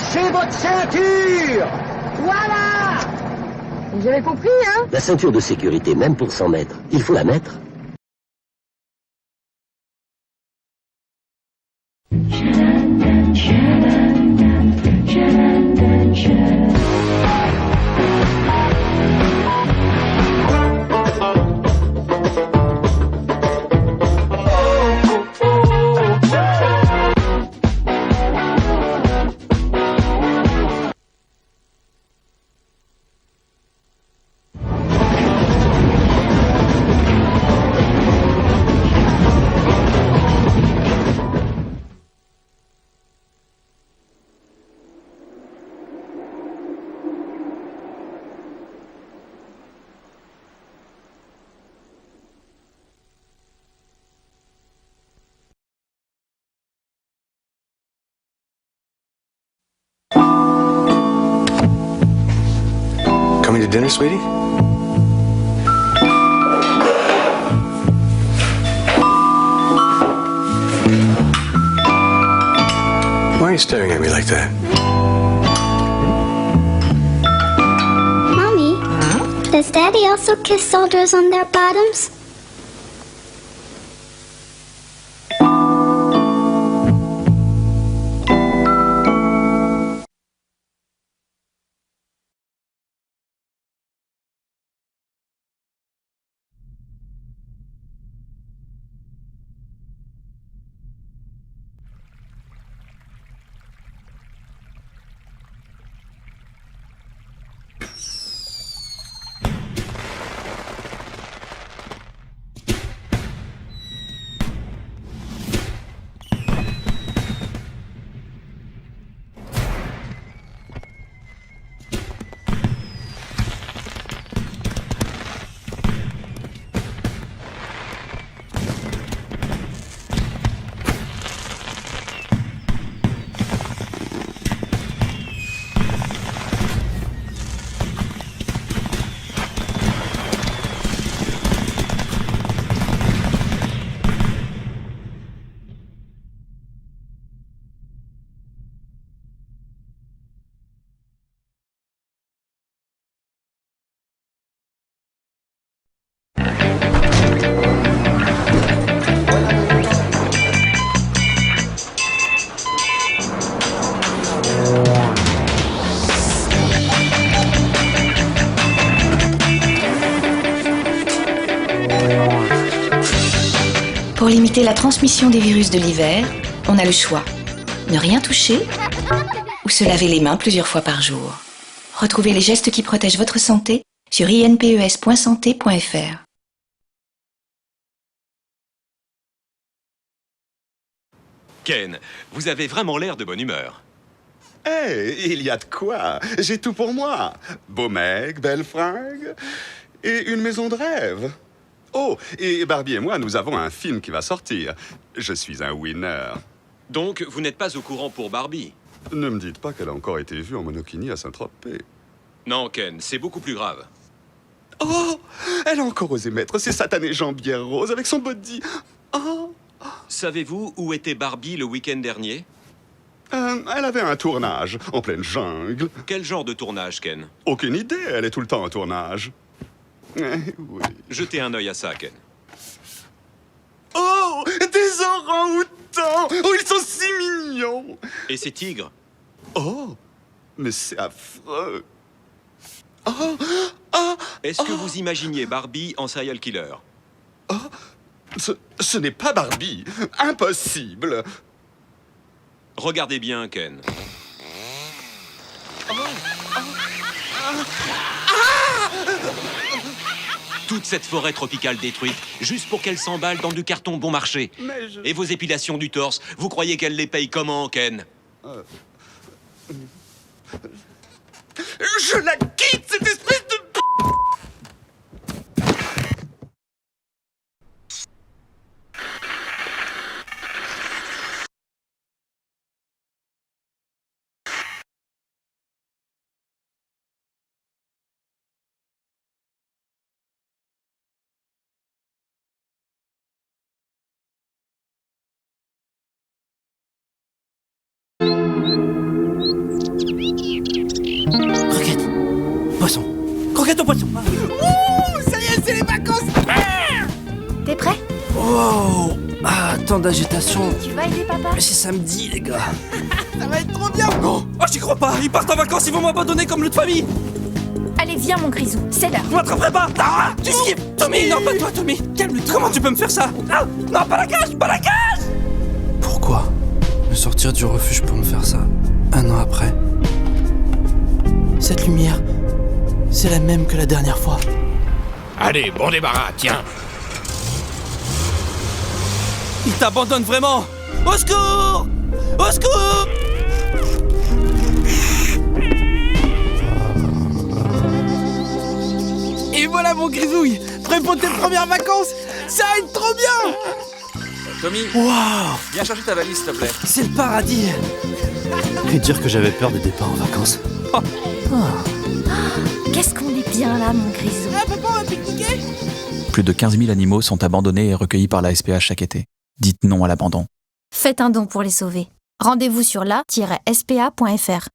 Attachez votre ceinture! Voilà! Vous avez compris, hein? La ceinture de sécurité, même pour 100 mètres, il faut la mettre. Coming to dinner, sweetie? Why are you staring at me like that? Mommy, does Daddy also kiss soldiers on their bottoms? Pour limiter la transmission des virus de l'hiver, on a le choix. Ne rien toucher ou se laver les mains plusieurs fois par jour. Retrouvez les gestes qui protègent votre santé sur inpes.santé.fr. Ken, vous avez vraiment l'air de bonne humeur. Il y a de quoi. J'ai tout pour moi. Beau mec, belle fringue et une maison de rêve. Oh, et Barbie et moi, nous avons un film qui va sortir. Je suis un winner. Donc, vous n'êtes pas au courant pour Barbie? Ne me dites pas qu'elle a encore été vue en monokini à Saint-Tropez. Non, Ken, c'est beaucoup plus grave. Oh, elle a encore osé mettre ses satanées jambières roses avec son body. Oh. Savez-vous où était Barbie le week-end dernier? Elle avait un tournage en pleine jungle. Quel genre de tournage, Ken? Aucune idée, elle est tout le temps en tournage. Oui. Jetez un œil à ça, Ken. Oh, des orang-outans! Oh, ils sont si mignons! Et ces tigres? Oh, mais c'est affreux. Oh, oh, Est-ce que vous imaginiez Barbie en serial killer? Oh, ce n'est pas Barbie. Impossible. Regardez bien, Ken. Toute cette forêt tropicale détruite, juste pour qu'elle s'emballe dans du carton bon marché. Et vos épilations du torse, vous croyez qu'elle les paye comment, Ken? Je la quitte, cette espèce de... poisson. Croquette au poisson. Ouh, ça y est, c'est les vacances. T'es prêt? Oh, tant d'agitation. Tu vas aider papa? Mais c'est samedi, les gars. Ça va être trop bien. Oh, j'y crois pas. Ils partent en vacances, ils vont m'abandonner comme l'autre famille. Allez, viens mon grisou, c'est l'heure. Je m'attraperai pas. Tara, tu skips. Tommy, non, pas toi, Tommy. Calme-toi. Comment tu peux me faire ça? Non, pas la cage, pas la cage. Pourquoi me sortir du refuge pour me faire ça 1 an après? Cette lumière, c'est la même que la dernière fois. Allez, bon débarras, tiens. Il t'abandonne vraiment. Au secours! Au secours! Et voilà mon grisouille, prêt pour tes premières vacances. Ça va être trop bien. Tommy, Waouh! viens chercher ta valise, s'il te plaît. C'est le paradis. Et dire que j'avais peur des départs en vacances. Qu'est-ce qu'on est bien là mon grisou. Ah papa, on va pique-niquer. Plus de 15 000 animaux sont abandonnés et recueillis par la SPA chaque été. Dites non à l'abandon. Faites un don pour les sauver. Rendez-vous sur la-spa.fr.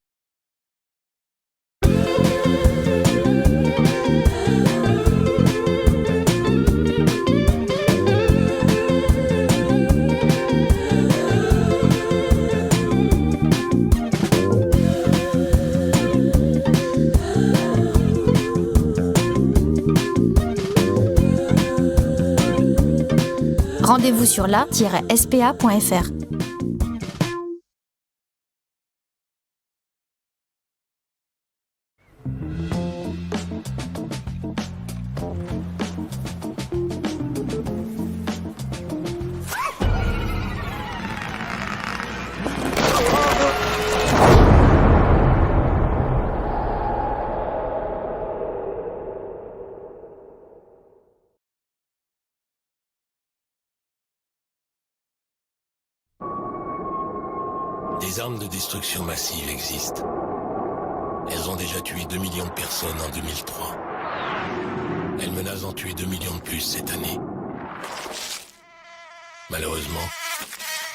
Rendez-vous sur la-spa.fr. Des armes de destruction massive existent. Elles ont déjà tué 2 millions de personnes en 2003. Elles menacent d'en tuer 2 millions de plus cette année. Malheureusement,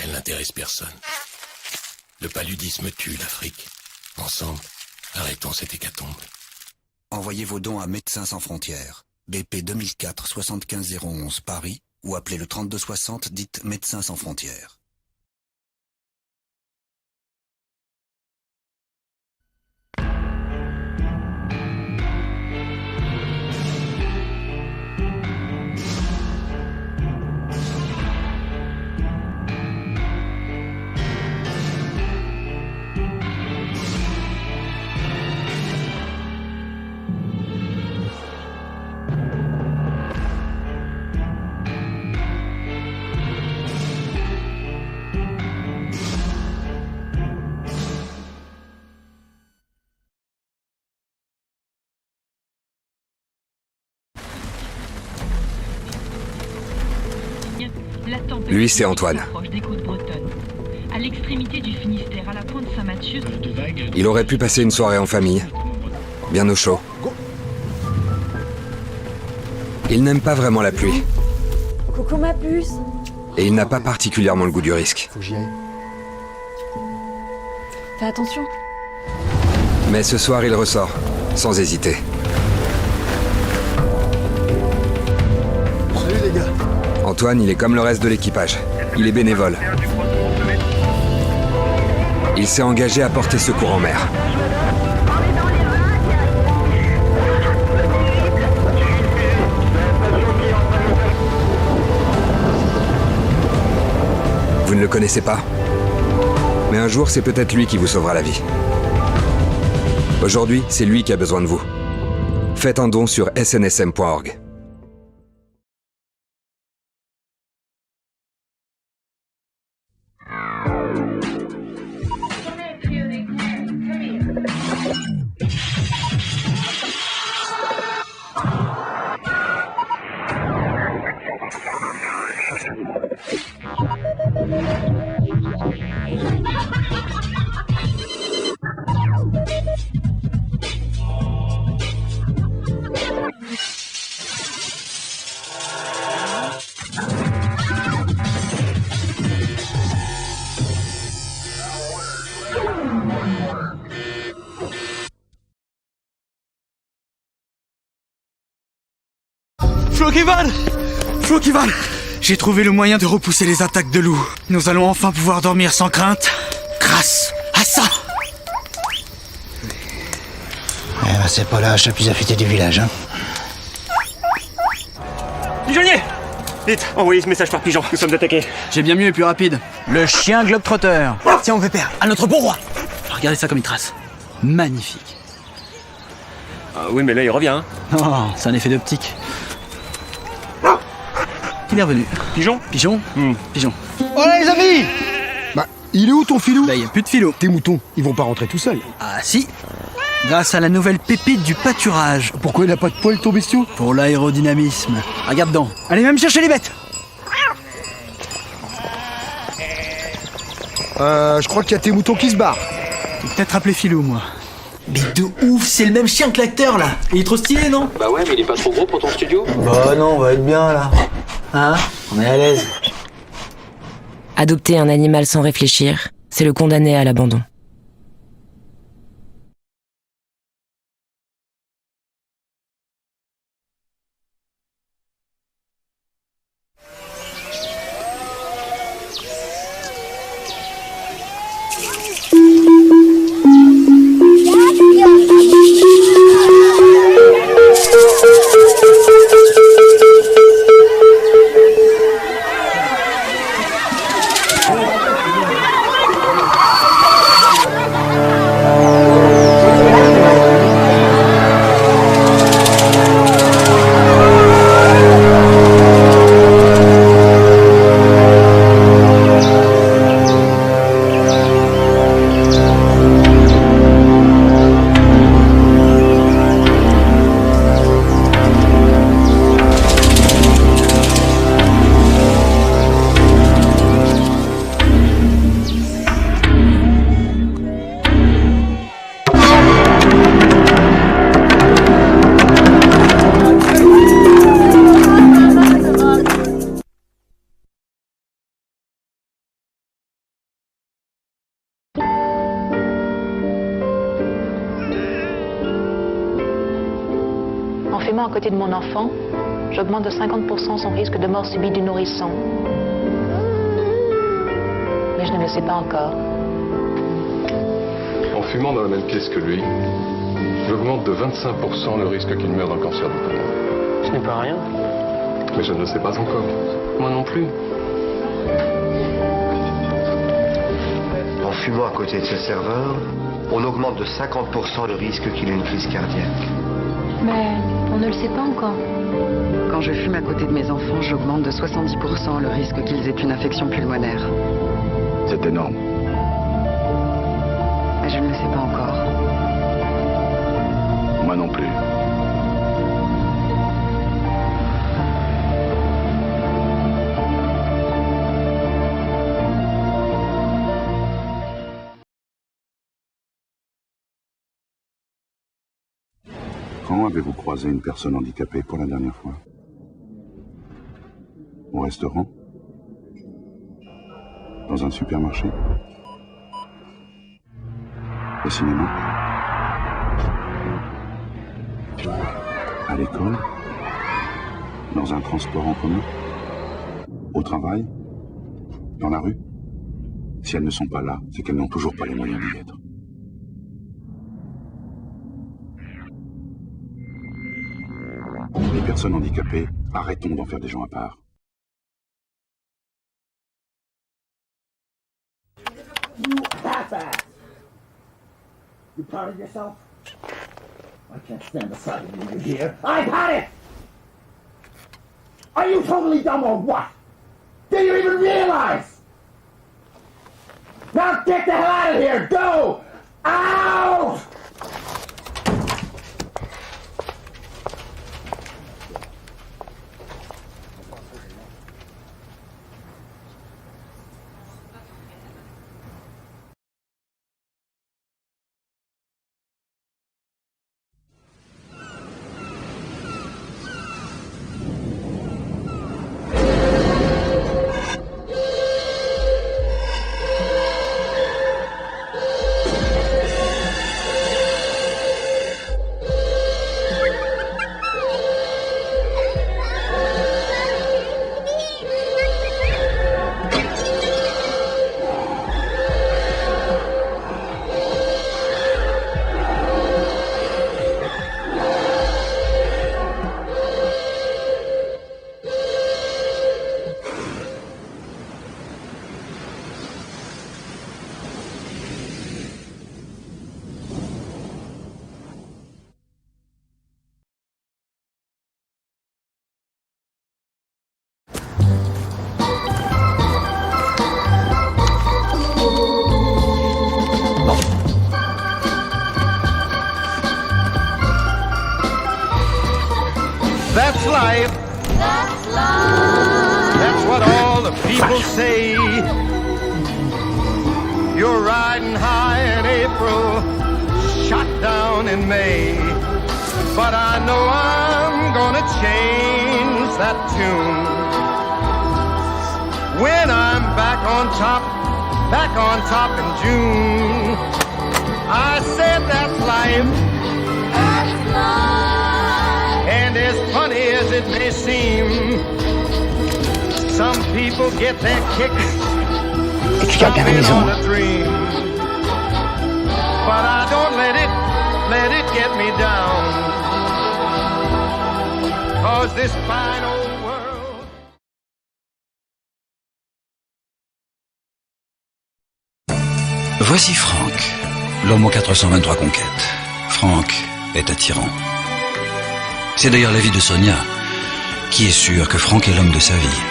elles n'intéressent personne. Le paludisme tue l'Afrique. Ensemble, arrêtons cette hécatombe. Envoyez vos dons à Médecins sans frontières. BP 2004 75 011 Paris ou appelez le 3260 dites Médecins sans frontières. Lui, c'est Antoine. À l'extrémité du Finistère, à la pointe Saint-Mathieu. Il aurait pu passer une soirée en famille, bien au chaud. Il n'aime pas vraiment la pluie. Coucou ma puce. Et il n'a pas particulièrement le goût du risque. Faut que j'y aille. Fais attention. Mais ce soir, il ressort, sans hésiter. Salut les gars. Antoine, il est comme le reste de l'équipage. Il est bénévole. Il s'est engagé à porter secours en mer. Vous ne le connaissez pas? Mais un jour, c'est peut-être lui qui vous sauvera la vie. Aujourd'hui, c'est lui qui a besoin de vous. Faites un don sur snsm.org. Flokival, j'ai trouvé le moyen de repousser les attaques de loups. Nous allons enfin pouvoir dormir sans crainte, grâce à ça. Eh ben, c'est pas l'âge le plus affûté du village, hein. Pigeonnier! Vite, envoyez ce message par pigeon, nous sommes attaqués. J'ai bien mieux et plus rapide. Le chien globetrotter. Tiens, mon pépère, à notre bon roi. Regardez ça comme une trace. Magnifique. Ah oui, mais là, il revient, hein. Oh, c'est un effet d'optique. Il est revenu. Pigeon? Pigeon? Pigeon. Oh là, les amis! Bah, il est où ton filou? Bah, y a plus de filou. Tes moutons, ils vont pas rentrer tout seuls. Ah si. Grâce à la nouvelle pépite du pâturage. Pourquoi il a pas de poils, ton bestiau? Pour l'aérodynamisme. Regarde donc. Allez même chercher les bêtes. Je crois qu'il y a tes moutons qui se barrent. J'ai peut-être appelé Filou, moi. Mais de ouf, c'est le même chien que l'acteur, là. Il est trop stylé, non? Bah ouais, mais il est pas trop gros pour ton studio. Bah non, on va être bien, là. Hein? On est à l'aise. Adopter un animal sans réfléchir, c'est le condamner à l'abandon. En fumant à côté de mon enfant, j'augmente de 50% son risque de mort subite du nourrisson. Mais je ne le sais pas encore. En fumant dans la même pièce que lui, j'augmente de 25% le risque qu'il meure d'un cancer du poumon. Ce n'est pas rien. Mais je ne le sais pas encore. Moi non plus. En fumant à côté de ce serveur, on augmente de 50% le risque qu'il ait une crise cardiaque. Mais on ne le sait pas encore. Quand je fume à côté de mes enfants, j'augmente de 70% le risque qu'ils aient une infection pulmonaire. C'est énorme. Mais je ne le sais pas encore. Moi non plus. Quand avez-vous croisé une personne handicapée pour la dernière fois? Au restaurant? Dans un supermarché? Au cinéma? À l'école? Dans un transport en commun? Au travail? Dans la rue? Si elles ne sont pas là, c'est qu'elles n'ont toujours pas les moyens d'y être. Les personnes handicapées, arrêtons d'en faire des gens à part. You half-ass! You proud of yourself? I can't stand the sight of you here. I've had it! Are you totally dumb or what? Do you even realize? Now get the hell out of here! Go! Out! That's life. That's what all the people say. You're riding high in April, shot down in May. But I know I'm gonna change that tune. When I'm back on top in June. I said that's life. That's life. And as funny as it may seem, some people get their kicks on a dream. But I don't let it get me down. 'Cause this fine old world. Voici Frank, l'homme aux 423 conquêtes. Frank est attirant. C'est d'ailleurs l'avis de Sonia, qui est sûre que Frank est l'homme de sa vie.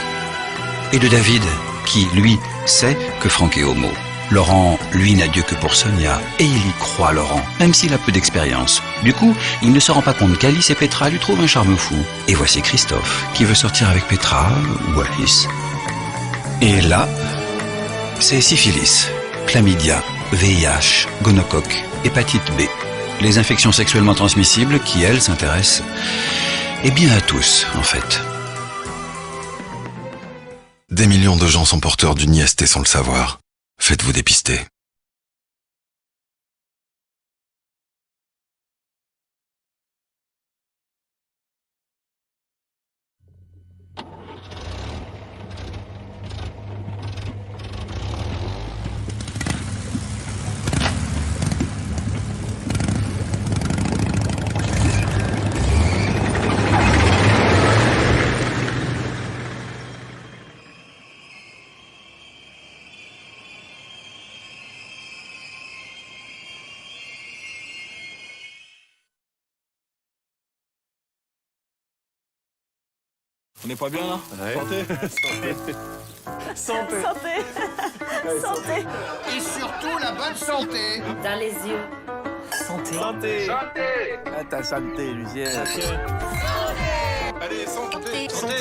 Et de David, qui, lui, sait que Frank est homo. Laurent, lui, n'a Dieu que pour Sonia, et il y croit, Laurent, même s'il a peu d'expérience. Du coup, il ne se rend pas compte qu'Alice et Petra lui trouvent un charme fou. Et voici Christophe, qui veut sortir avec Petra ou Alice. Et là, c'est syphilis, chlamydia, VIH, gonocoque, hépatite B. Les infections sexuellement transmissibles qui, elles, s'intéressent, eh bien à tous, en fait. Des millions de gens sont porteurs d'une IST sans le savoir. Faites-vous dépister. On n'est pas bien là? Ouais. Santé. Santé. Santé. Santé. Et surtout la bonne santé. Dans les yeux. Santé. Santé. Santé. Ah, ta santé, Lucienne. Allez, santé. Santé.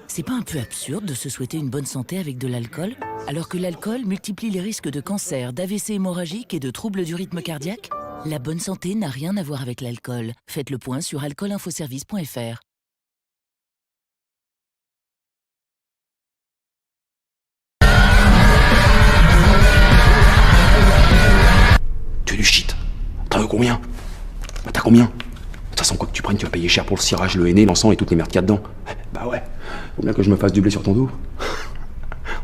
C'est pas un peu absurde de se souhaiter une bonne santé avec de l'alcool, alors que l'alcool multiplie les risques de cancer, d'AVC hémorragique et de troubles du rythme cardiaque? La bonne santé n'a rien à voir avec l'alcool. Faites le point sur alcoolinfoservice.fr. Tu veux du shit? T'en veux combien? Bah t'as combien? De toute façon, quoi que tu prennes, tu vas payer cher pour le cirage, le henné, l'encens et toutes les merdes qu'il y a dedans. Bah ouais, faut bien que je me fasse du blé sur ton dos.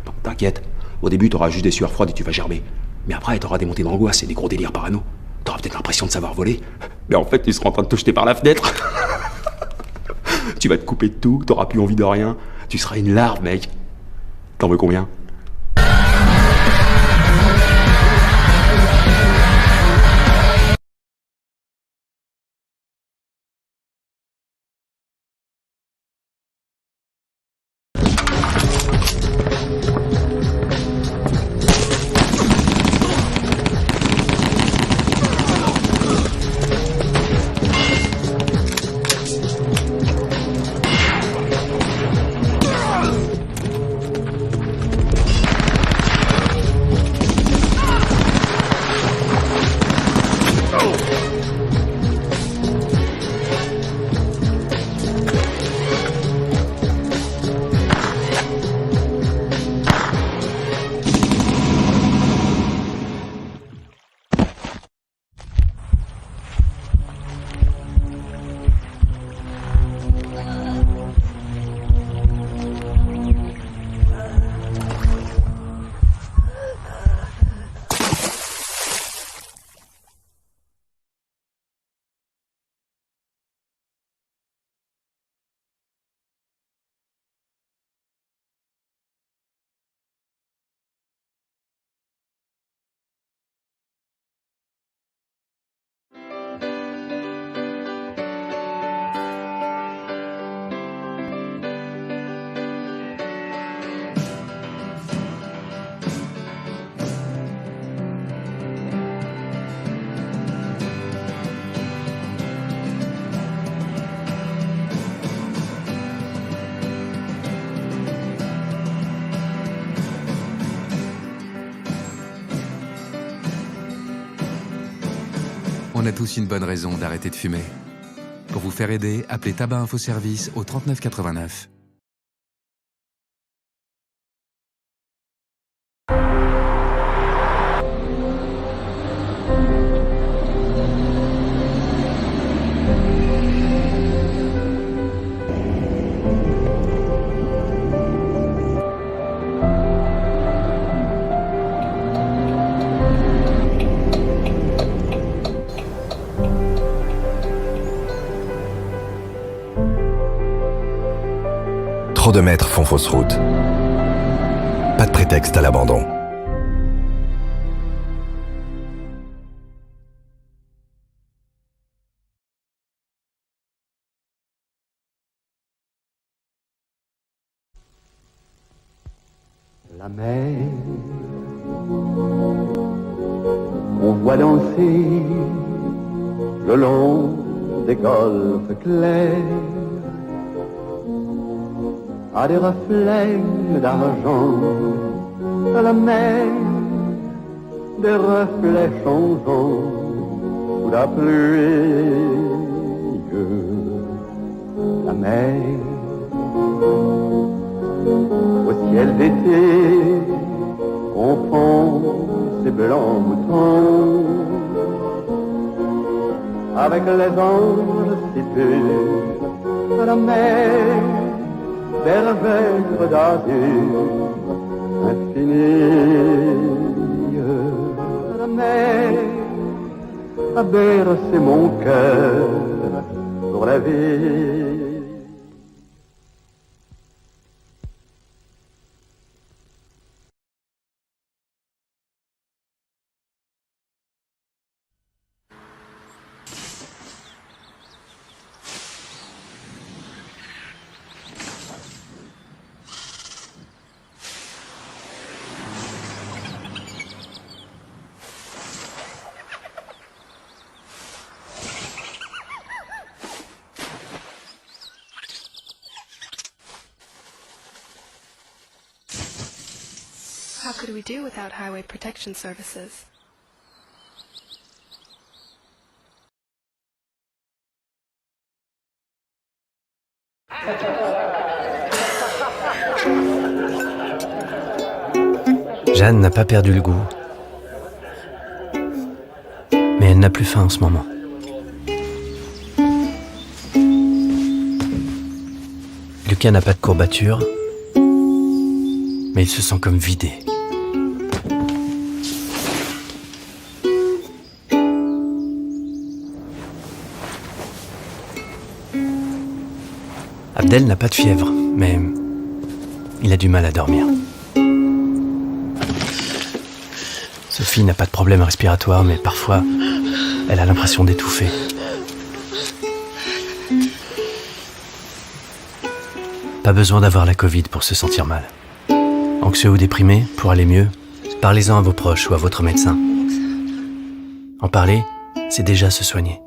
Bon, t'inquiète, au début t'auras juste des sueurs froides et tu vas gerber. Mais après t'auras des montées d'angoisse et des gros délires parano. T'auras peut-être l'impression de savoir voler. Mais en fait, tu seras en train de te jeter par la fenêtre. Tu vas te couper de tout, t'auras plus envie de rien. Tu seras une larve, mec. T'en veux combien? tous une bonne raison d'arrêter de fumer. Pour vous faire aider, appelez Tabac Info Service au 39 89. Trop de maîtres font fausse route. Pas de prétexte à l'abandon. La mer, on voit danser le long des golfes clairs à des reflets d'argent, à la mer, des reflets changeants sous la pluie. La mer, au ciel d'été, confond ses blancs moutons avec les anges si purs. À la mer, bergère d'azur infinie. La mer a bercé mon cœur pour la vie. How could we do without highway protection services? Jeanne n'a pas perdu le goût. Mais elle n'a plus faim en ce moment. Lucas n'a pas de courbature, mais il se sent comme vidé. Abdel n'a pas de fièvre, mais il a du mal à dormir. Sophie n'a pas de problème respiratoire, mais parfois, elle a l'impression d'étouffer. Pas besoin d'avoir la Covid pour se sentir mal. Anxieux ou déprimé, pour aller mieux, parlez-en à vos proches ou à votre médecin. En parler, c'est déjà se soigner.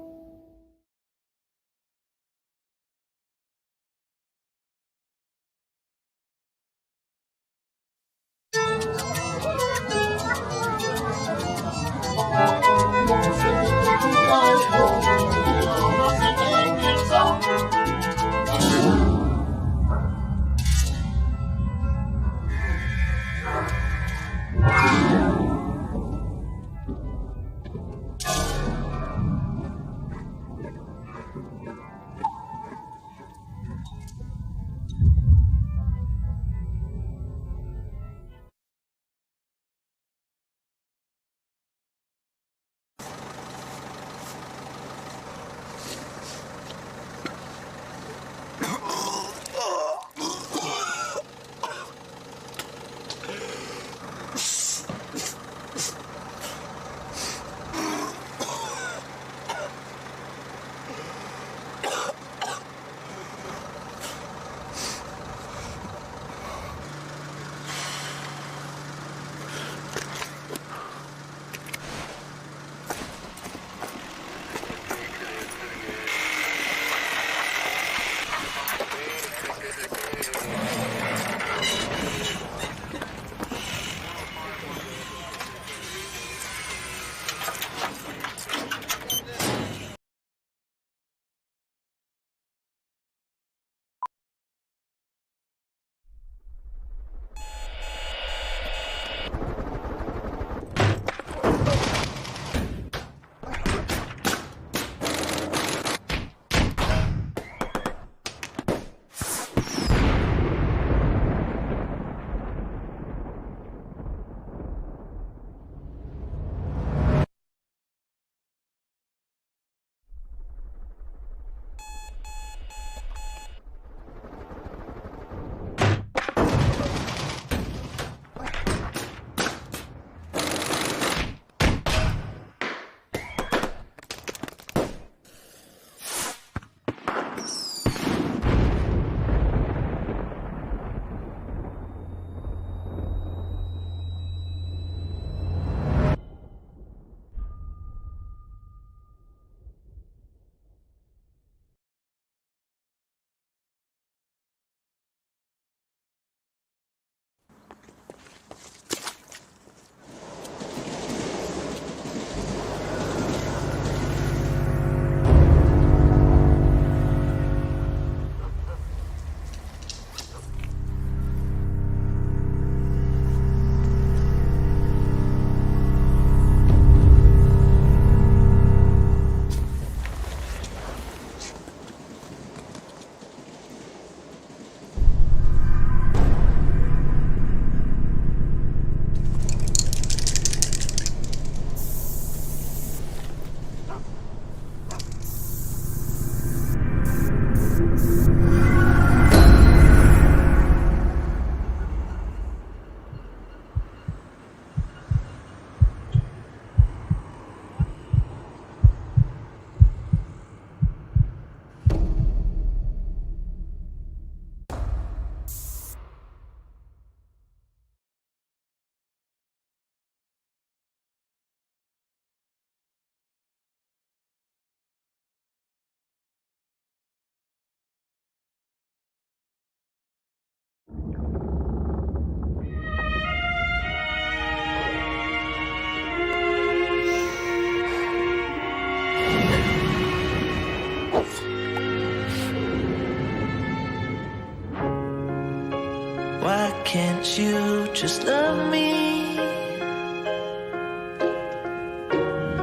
you just love me?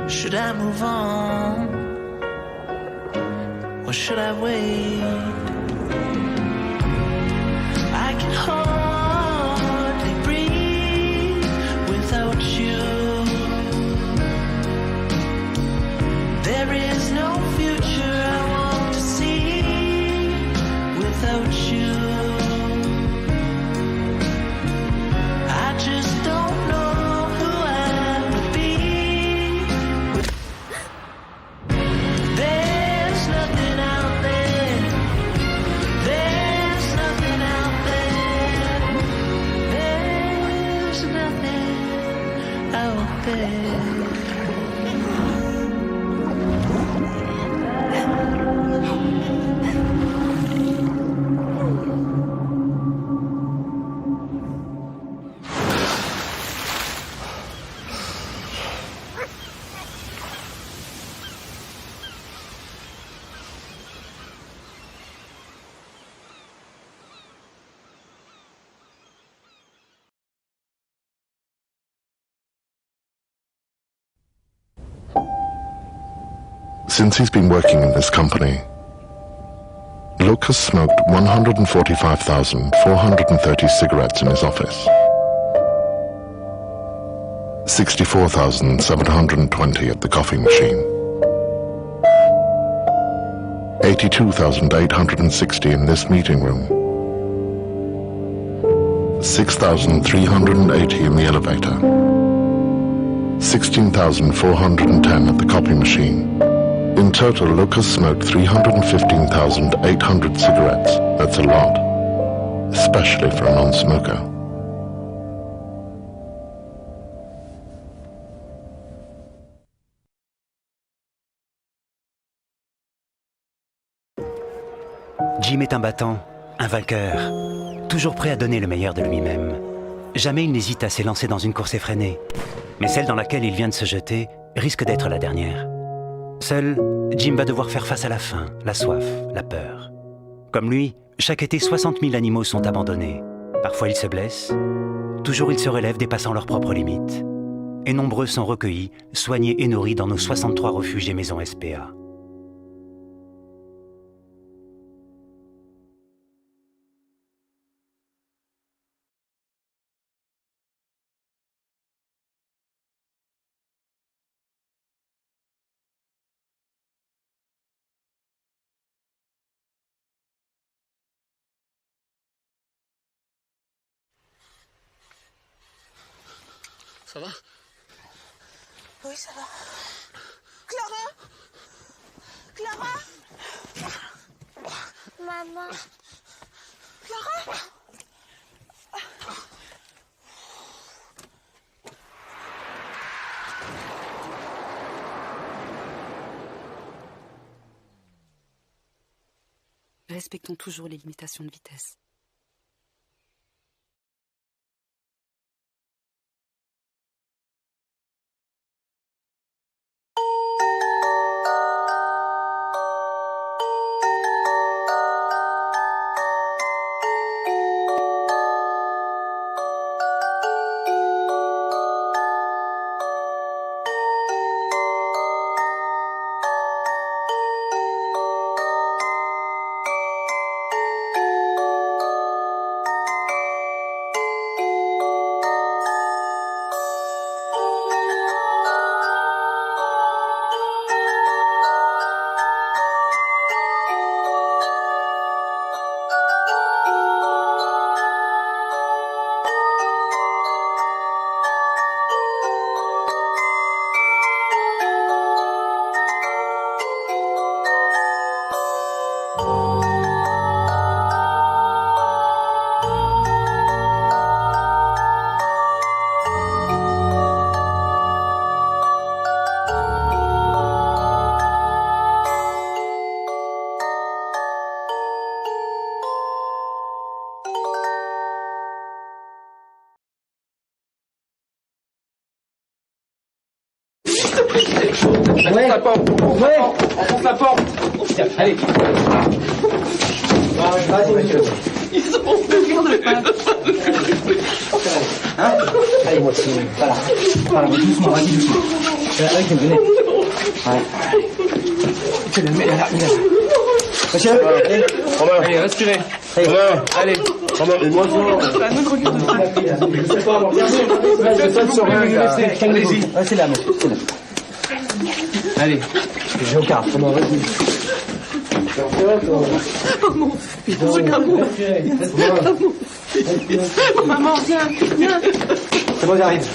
Should I move on? Or should I wait? I can hardly breathe without you. There is no future I want to see without you. I just don't know who I would be. There's nothing out there. There's nothing out there. There's nothing out there. Since he's been working in this company, Luke has smoked 145,430 cigarettes in his office, 64,720 at the coffee machine, 82,860 in this meeting room, 6,380 in the elevator, 16,410 at the copy machine. In total, Lucas smoked 315,800 cigarettes. That's a lot, especially for a non-smoker. Jim est un battant, un vainqueur, toujours prêt à donner le meilleur de lui-même. Jamais il n'hésite à s'élancer dans une course effrénée. Mais celle dans laquelle il vient de se jeter risque d'être la dernière. Seul, Jim va devoir faire face à la faim, la soif, la peur. Comme lui, chaque été, 60 000 animaux sont abandonnés. Parfois ils se blessent, toujours ils se relèvent dépassant leurs propres limites. Et nombreux sont recueillis, soignés et nourris dans nos 63 refuges et maisons SPA. Ça va? Oui, ça va. Clara? Clara? Maman? Clara? Respectons toujours les limitations de vitesse. Ouais. La porte. Ouais. Enfonce la porte. Allez. Vas-y, monsieur. Ils ont fait. Hein? Allez, moi aussi. Voilà. Voilà, doucement, vas-y, doucement. Avec venez. Ouais. C'est le mec, là. Monsieur, allez. Allez, respirez. Allez. Et moi, je sais pas, regardez. Je saute sur un. Calmez-vous. C'est là, monsieur. C'est là. Allez. J'ai au quart. Vas-y. Oh mon fils, regarde-moi. Maman, viens, viens. C'est bon, j'arrive.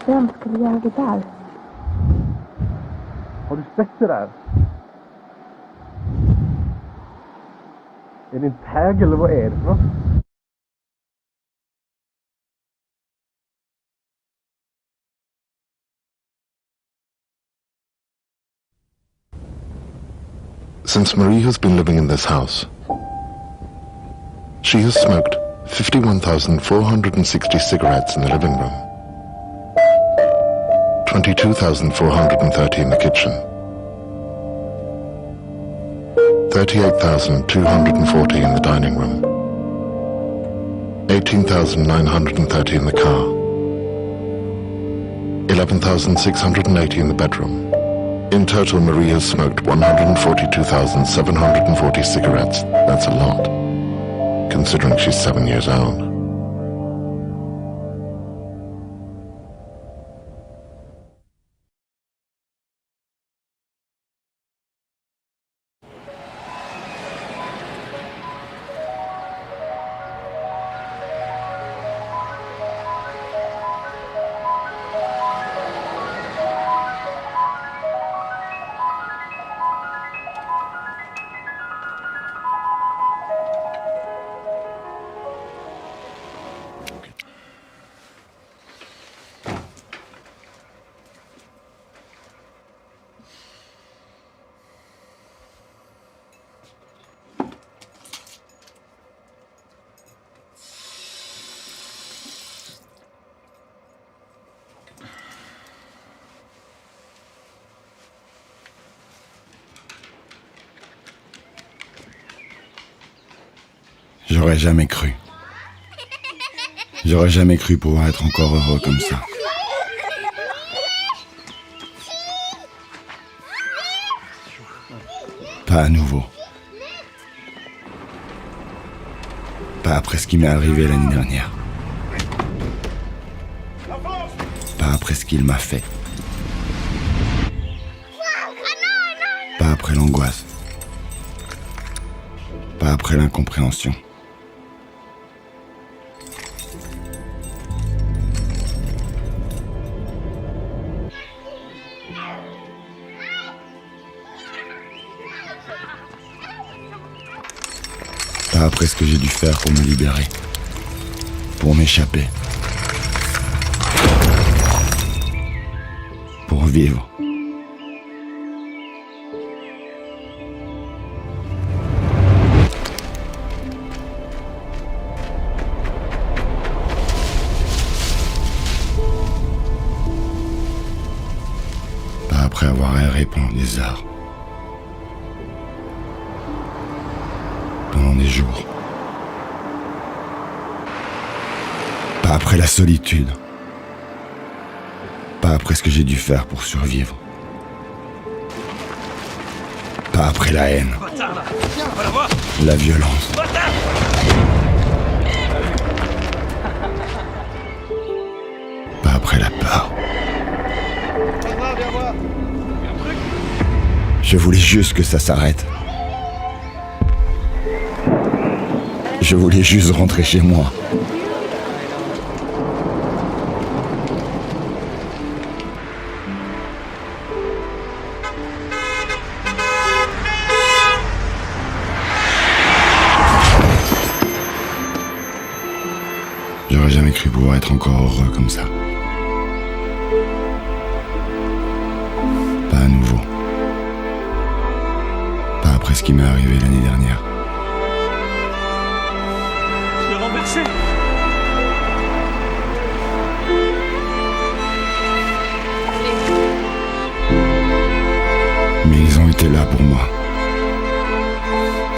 Vem skulle göra det där? Har du sett det där? Är det en tag eller vad är det för något? Since Marie has been living in this house, she has smoked 51,460 cigarettes in the living room, 22,430 in the kitchen, 38,240 in the dining room, 18,930 in the car, 11,680 in the bedroom. In total, Marie has smoked 142,740 cigarettes. That's a lot, considering she's 7 years old. J'aurais jamais cru. J'aurais jamais cru pouvoir être encore heureux comme ça. Pas à nouveau. Pas après ce qui m'est arrivé l'année dernière. Pas après ce qu'il m'a fait. Pas après l'angoisse. Pas après l'incompréhension. Pas après ce que j'ai dû faire pour me libérer, pour m'échapper, pour vivre. Pas après avoir erré pendant des heures. Pendant des jours. Pas après la solitude. Pas après ce que j'ai dû faire pour survivre. Pas après la haine. La violence. Pas après la peur. Je voulais juste que ça s'arrête. Je voulais juste rentrer chez moi. J'aurais jamais cru pouvoir être encore heureux comme ça. Pas à nouveau. Pas après ce qui m'est arrivé l'année dernière. étaient là pour moi.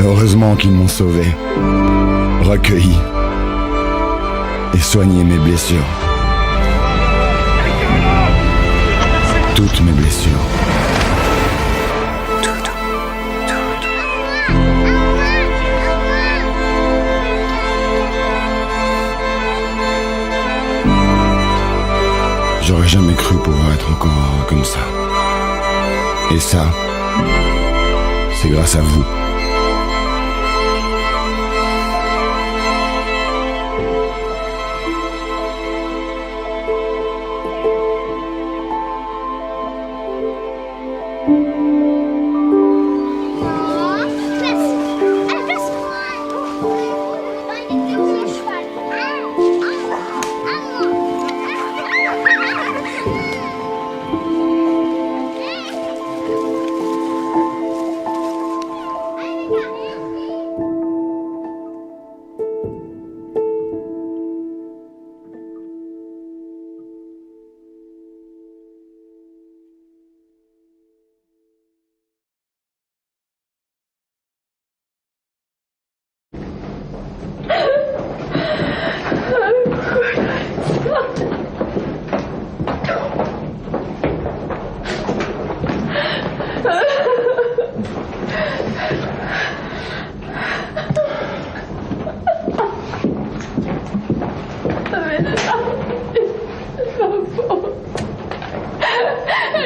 Heureusement qu'ils m'ont sauvé, recueilli et soigné mes blessures. Toutes mes blessures. J'aurais jamais cru pouvoir être encore heureux comme ça. Et ça, c'est grâce à vous.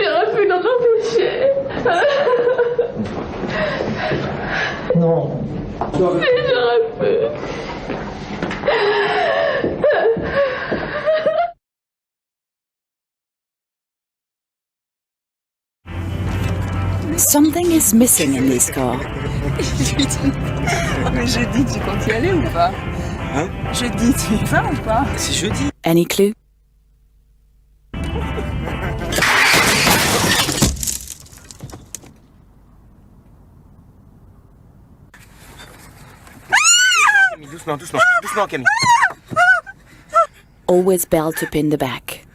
J'aurais pu l'en empêcher. Non. Mais j'aurais pu. Something is missing in this car. Mais jeudi, tu comptes y aller ou pas? Hein? Jeudi, tu y vas ou pas? C'est jeudi. Any clue? Doucement, doucement, doucement, Camille. Always belt up in the back.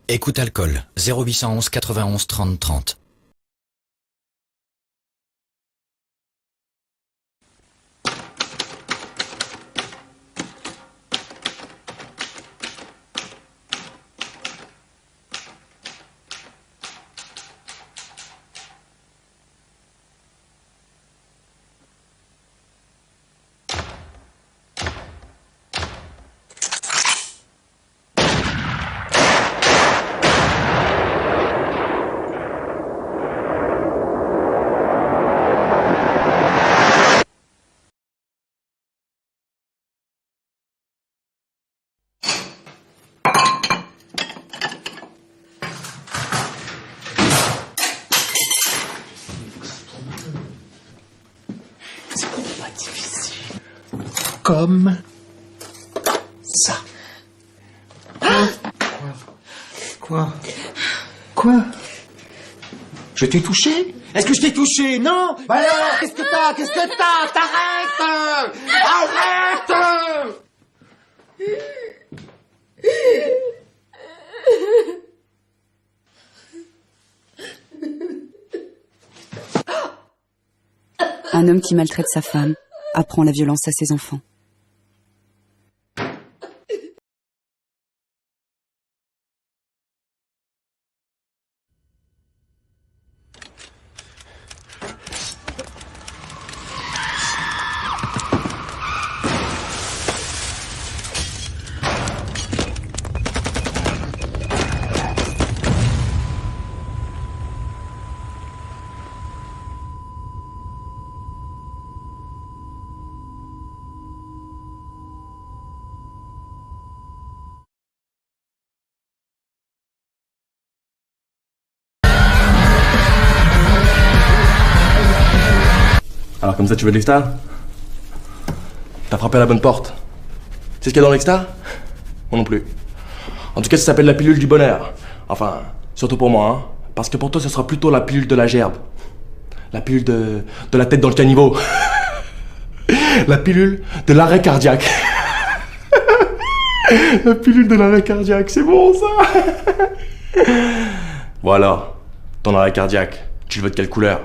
Écoute alcool, 0811 91 30 30. comme ça. Quoi? Je t'ai touché? Est-ce que je t'ai touché? Non? Bah alors, qu'est-ce que t'as? T'arrêtes! Arrête! Un homme qui maltraite sa femme apprend la violence à ses enfants. Alors comme ça tu veux de l'extra? T'as frappé à la bonne porte. C'est ce qu'il y a dans l'extra? Moi non plus. En tout cas ça s'appelle la pilule du bonheur. Enfin, surtout pour moi, hein. Parce que pour toi ce sera plutôt la pilule de la gerbe. La pilule de la tête dans le caniveau. La pilule de l'arrêt cardiaque. La pilule de l'arrêt cardiaque, c'est bon ça. Bon alors, ton arrêt cardiaque, tu le veux de quelle couleur?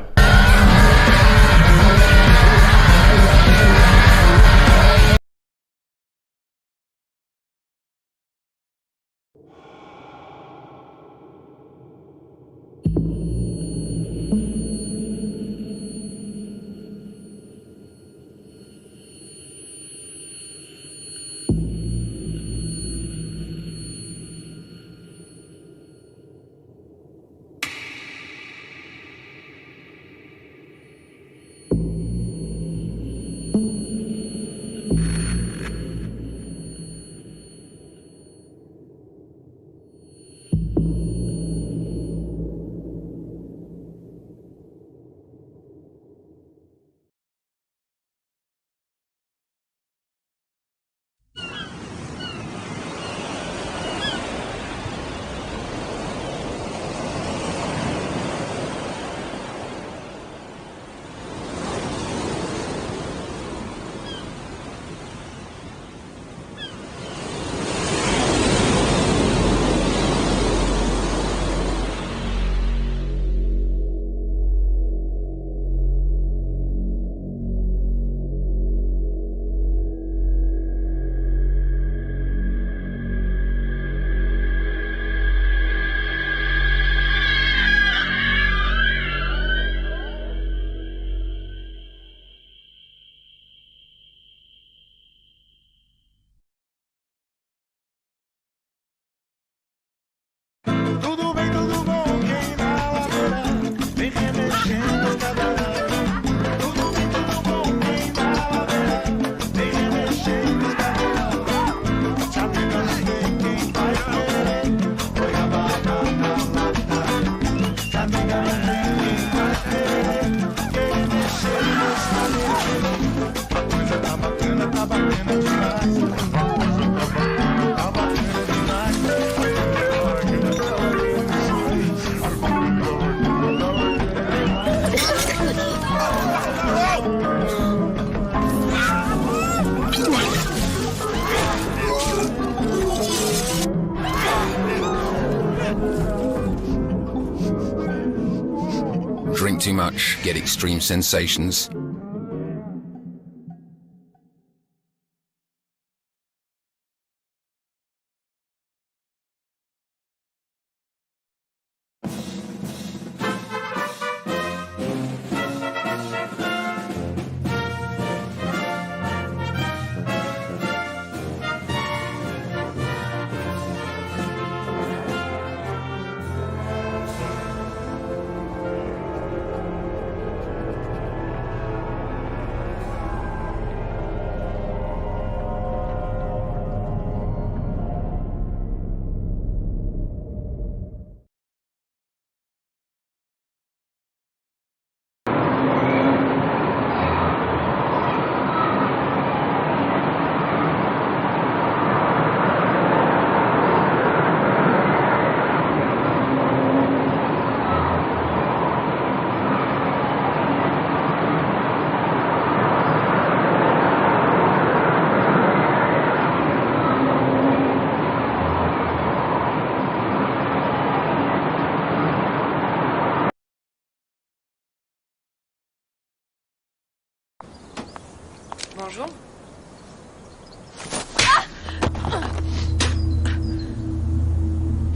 Drink too much, get extreme sensations. Bonjour.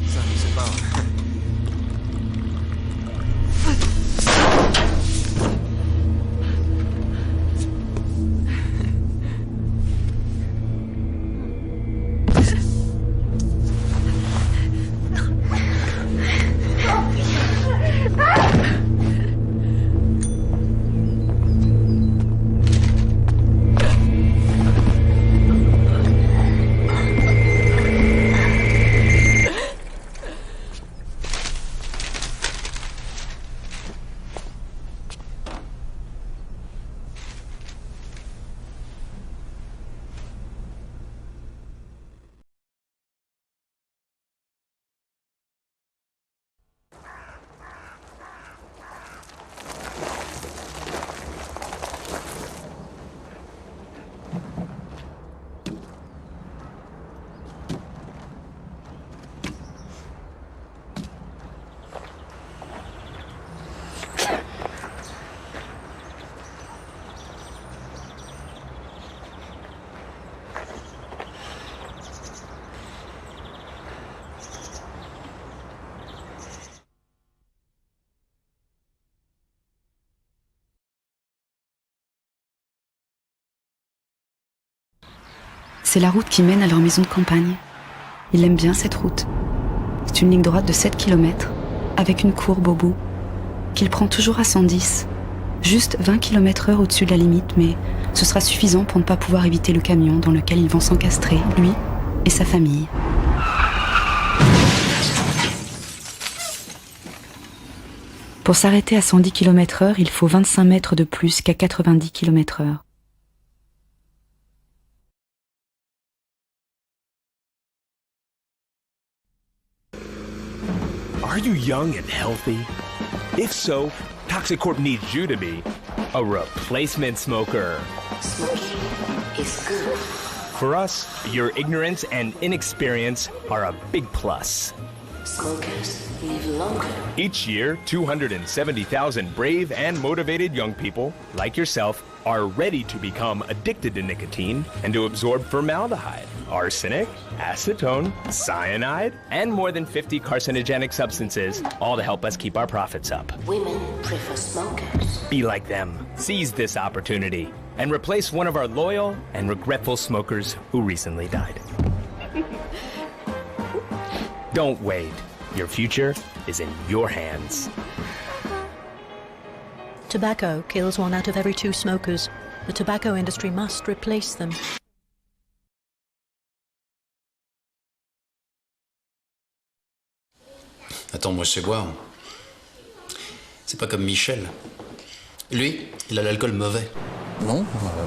Ça, je sais pas. C'est la route qui mène à leur maison de campagne. Il aime bien cette route. C'est une ligne droite de 7 km, avec une courbe au bout, qu'il prend toujours à 110, juste 20 km/h au-dessus de la limite, mais ce sera suffisant pour ne pas pouvoir éviter le camion dans lequel ils vont s'encastrer, lui et sa famille. Pour s'arrêter à 110 km/h, il faut 25 mètres de plus qu'à 90 km/h. Are you young and healthy? If so, Toxic Corp needs you to be a replacement smoker. Smoking is good. For us, your ignorance and inexperience are a big plus. Smokers live longer. Each year, 270,000 brave and motivated young people, like yourself, are ready to become addicted to nicotine and to absorb formaldehyde, arsenic, acetone, cyanide, and more than 50 carcinogenic substances, all to help us keep our profits up. Women prefer smokers. Be like them. Seize this opportunity and replace one of our loyal and regretful smokers who recently died. Don't wait. Your future is in your hands. Tobacco kills 1 out of every 2 smokers. The tobacco industry must replace them. Attends, moi je sais boire. C'est pas comme Michel. Lui, il a l'alcool mauvais. Non,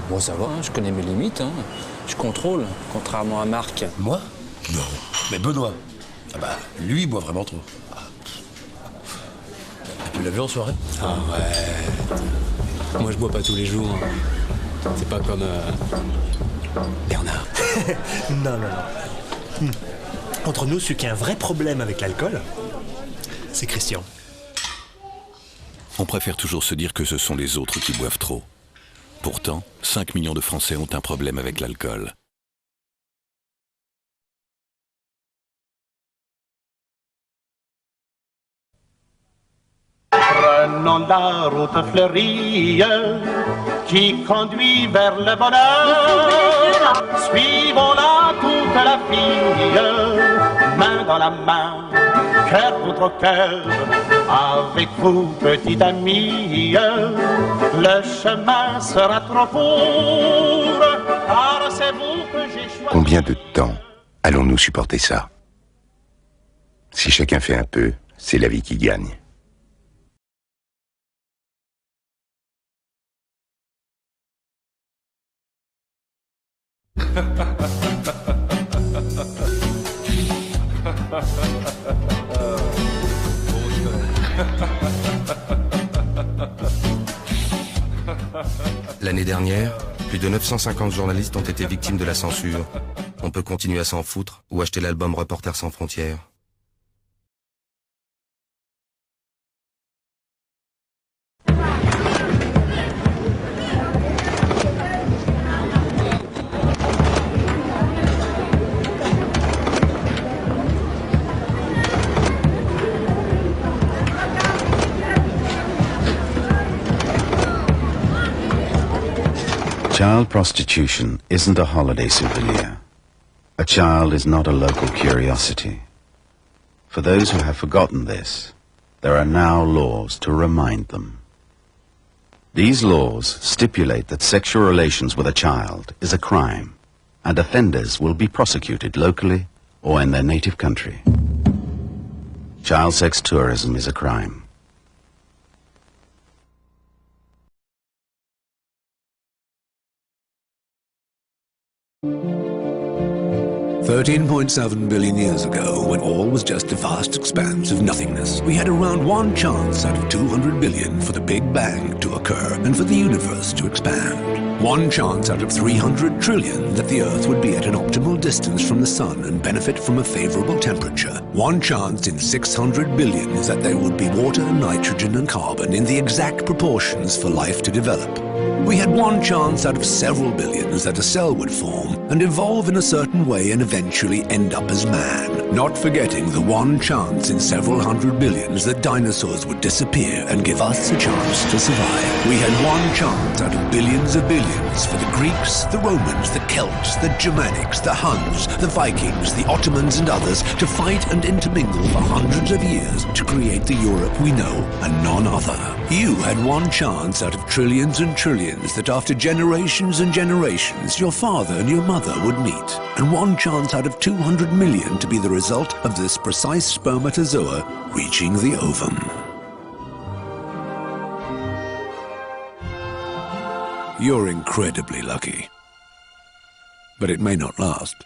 moi ça va, hein, je connais mes limites. Hein. Je contrôle, contrairement à Marc. Moi? Non. Mais Benoît, ah bah, lui, il boit vraiment trop. Tu l'as vu en soirée? Ah ouais. Moi je bois pas tous les jours. C'est pas comme Bernard. Non. Entre nous, celui qui a un vrai problème avec l'alcool, c'est Christian. On préfère toujours se dire que ce sont les autres qui boivent trop. Pourtant, 5 millions de Français ont un problème avec l'alcool. Prenons la route fleurie qui conduit vers le bonheur. Suivons-la toute la fille, main dans la main, cœur contre cœur. Avec vous, petite amie, le chemin sera trop court, car c'est vous que j'ai choisi. Combien de temps allons-nous supporter ça? Si chacun fait un peu, c'est la vie qui gagne. L'année dernière, plus de 950 journalistes ont été victimes de la censure. On peut continuer à s'en foutre ou acheter l'album Reporters sans frontières. Child prostitution isn't a holiday souvenir. A child is not a local curiosity. For those who have forgotten this, there are now laws to remind them. These laws stipulate that sexual relations with a child is a crime, and offenders will be prosecuted locally or in their native country. Child sex tourism is a crime. $13.7 billion years ago, when all was just a vast expanse of nothingness, we had around one chance out of 200 billion for the Big Bang to occur and for the universe to expand. One chance out of 300 trillion that the Earth would be at an optimal distance from the Sun and benefit from a favorable temperature. One chance in 600 billion that there would be water, nitrogen and carbon in the exact proportions for life to develop. We had one chance out of several billions that a cell would form and evolve in a certain way and eventually end up as man. Not forgetting the one chance in several hundred billions that dinosaurs would disappear and give us a chance to survive. We had one chance out of billions of billions for the Greeks, the Romans, the Celts, the Germanics, the Huns, the Vikings, the Ottomans and others to fight and intermingle for hundreds of years to create the Europe we know and none other. You had one chance out of trillions and trillions that after generations and generations your father and your mother would meet, and one chance out of 200 million to be the result of this precise spermatozoa reaching the ovum. You're incredibly lucky, but it may not last.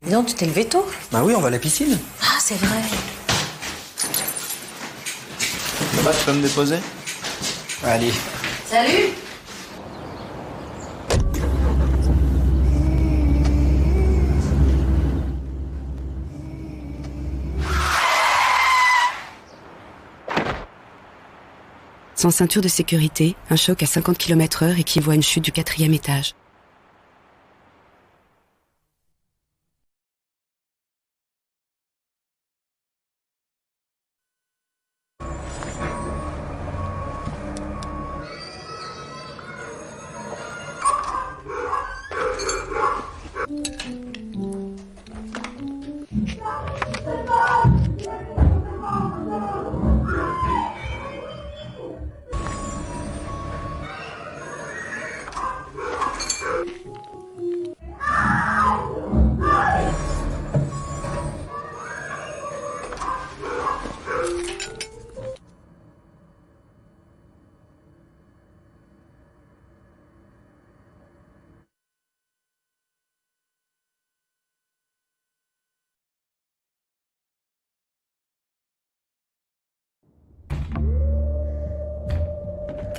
Dis donc, tu t'es levé tôt? Bah oui, on va à la piscine. Ah, c'est vrai. Là-bas, tu peux me déposer? Allez. Salut. Sans ceinture de sécurité, un choc à 50 km/h équivaut à une chute du 4e étage.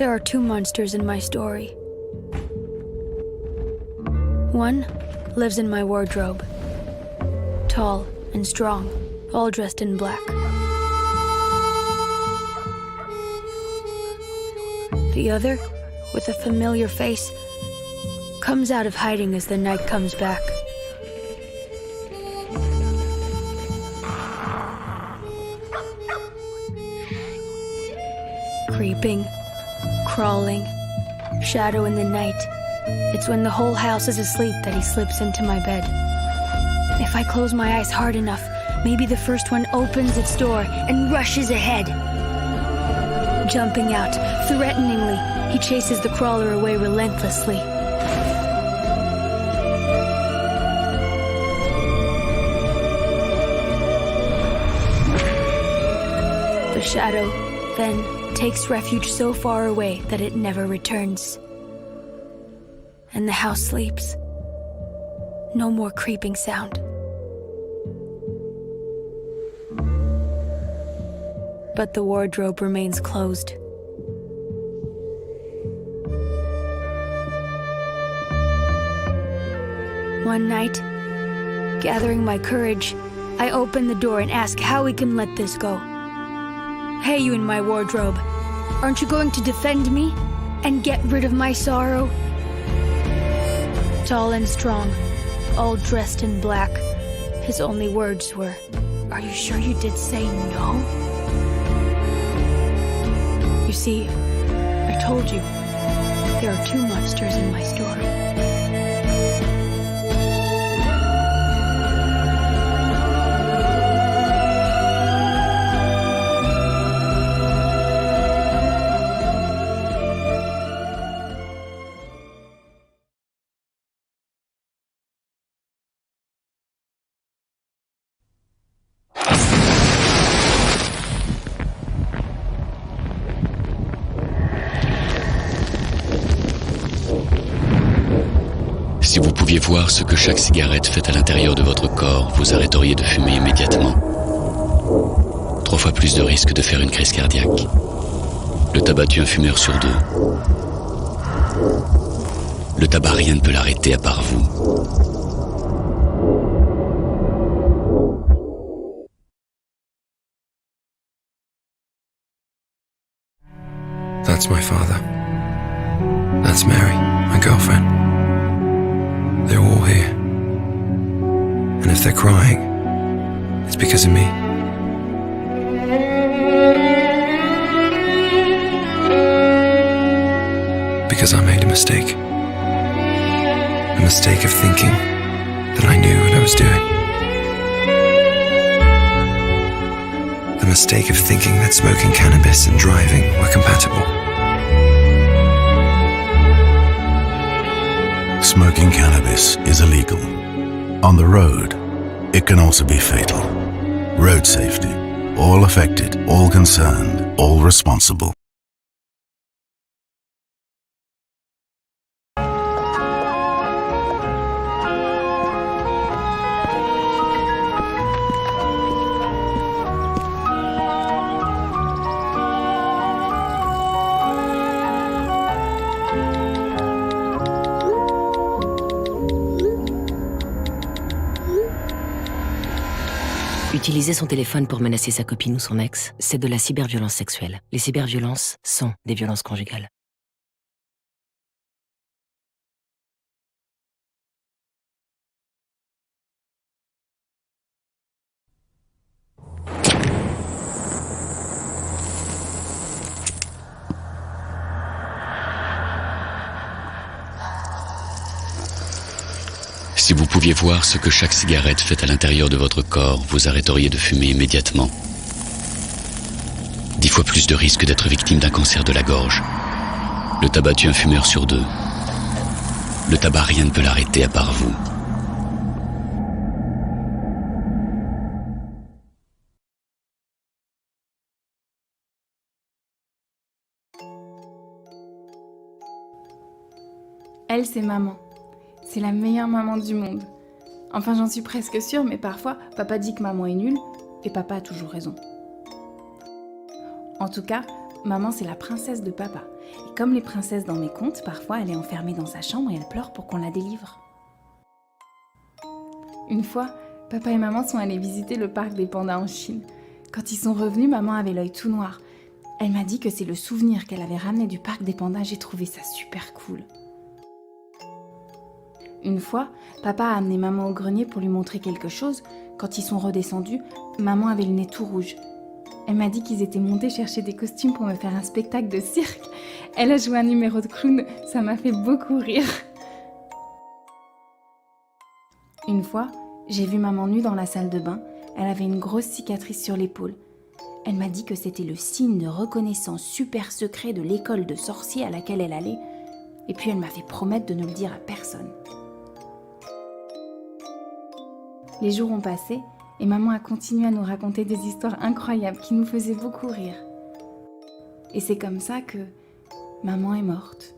There are two monsters in my story. One lives in my wardrobe. Tall and strong, all dressed in black. The other, with a familiar face, comes out of hiding as the night comes back. Creeping, crawling, shadow in the night. It's when the whole house is asleep that he slips into my bed. If I close my eyes hard enough, maybe the first one opens its door and rushes ahead. Jumping out, threateningly, he chases the crawler away relentlessly. The shadow, then, takes refuge so far away that it never returns. And the house sleeps. No more creeping sound. But the wardrobe remains closed. One night, gathering my courage, I open the door and ask how we can let this go. Hey, you in my wardrobe, aren't you going to defend me and get rid of my sorrow? Tall and strong, all dressed in black, his only words were, "Are you sure you did say no?" You see, I told you, there are two monsters in my story. Si vous pouviez voir ce que chaque cigarette fait à l'intérieur de votre corps, vous arrêteriez de fumer immédiatement. 3 fois plus de risque de faire une crise cardiaque. Le tabac tue un fumeur sur 2. Le tabac, rien ne peut l'arrêter à part vous. That's my father. That's Mary, my girlfriend. They're all here. And if they're crying, it's because of me. Because I made a mistake. A mistake of thinking that I knew what I was doing. The mistake of thinking that smoking cannabis and driving were compatible. Smoking cannabis is illegal. On the road, it can also be fatal. Road safety. All affected, all concerned, all responsible. Utiliser son téléphone pour menacer sa copine ou son ex, c'est de la cyberviolence sexuelle. Les cyberviolences sont des violences conjugales. Si vous pouviez voir ce que chaque cigarette fait à l'intérieur de votre corps, vous arrêteriez de fumer immédiatement. 10 fois plus de risque d'être victime d'un cancer de la gorge. Le tabac tue un fumeur sur 2. Le tabac, rien ne peut l'arrêter à part vous. Elle, c'est maman. C'est la meilleure maman du monde. Enfin, j'en suis presque sûre, mais parfois, papa dit que maman est nulle, et papa a toujours raison. En tout cas, maman c'est la princesse de papa. Et comme les princesses dans mes contes, parfois elle est enfermée dans sa chambre et elle pleure pour qu'on la délivre. Une fois, papa et maman sont allés visiter le parc des pandas en Chine. Quand ils sont revenus, maman avait l'œil tout noir. Elle m'a dit que c'est le souvenir qu'elle avait ramené du parc des pandas, j'ai trouvé ça super cool. Une fois, papa a amené maman au grenier pour lui montrer quelque chose. Quand ils sont redescendus, maman avait le nez tout rouge. Elle m'a dit qu'ils étaient montés chercher des costumes pour me faire un spectacle de cirque. Elle a joué un numéro de clown, ça m'a fait beaucoup rire. Une fois, j'ai vu maman nue dans la salle de bain. Elle avait une grosse cicatrice sur l'épaule. Elle m'a dit que c'était le signe de reconnaissance super secret de l'école de sorciers à laquelle elle allait. Et puis elle m'a fait promettre de ne le dire à personne. Les jours ont passé et maman a continué à nous raconter des histoires incroyables qui nous faisaient beaucoup rire. Et c'est comme ça que maman est morte.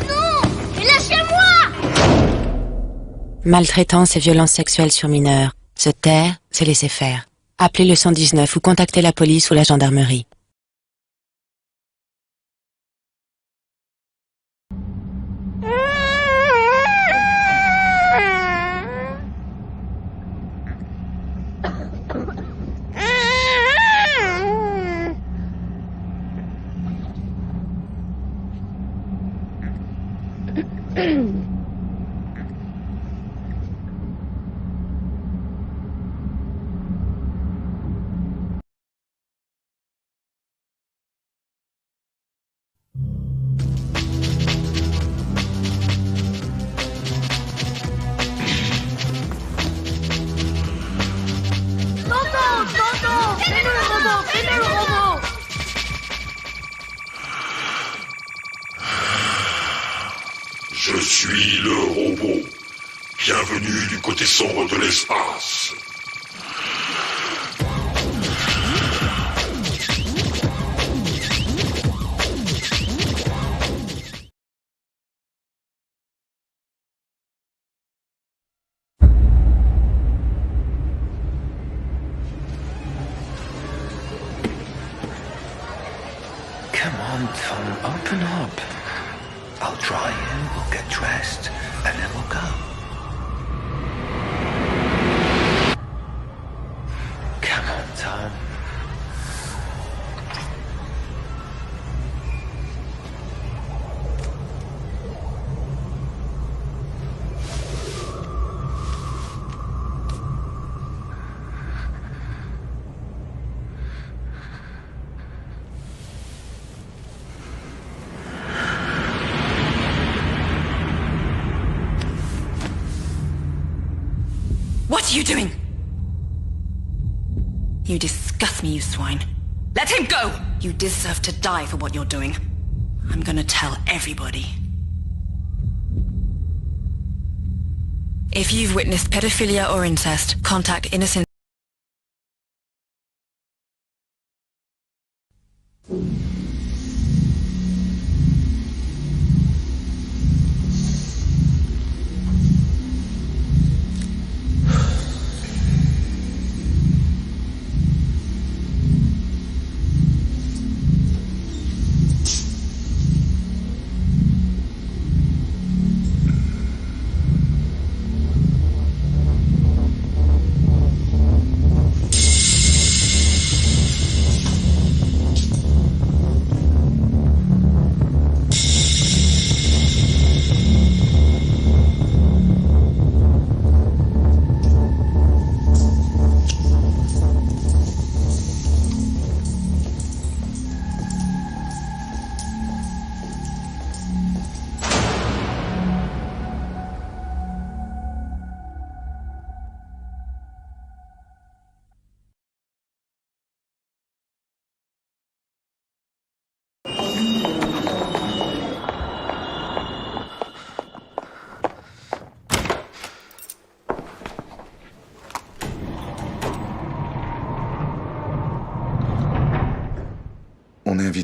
Non! Et lâchez-moi! Maltraitance et violences sexuelles sur mineurs. Se taire, c'est laisser faire. Appelez le 119 ou contactez la police ou la gendarmerie. Je suis le robot. Bienvenue du côté sombre de l'espace. Come on, Tom, open up. I'll dry you, we'll get dressed, and then we'll go. Come on, Tom. What are you doing? You disgust me, you swine. Let him go! You deserve to die for what you're doing. I'm gonna tell everybody. If you've witnessed pedophilia or incest, contact Innocent.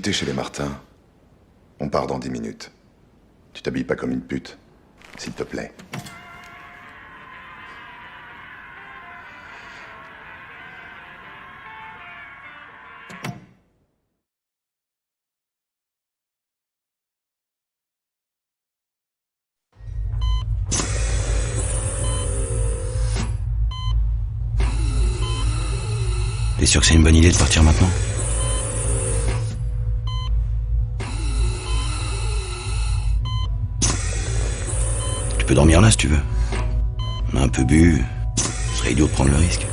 t'es chez les Martins. On part dans 10 minutes. Tu t'habilles pas comme une pute, s'il te plaît. T'es sûr que c'est une bonne idée de partir maintenant? Tu peux dormir là si tu veux. On a un peu bu, ce serait idiot de prendre le risque.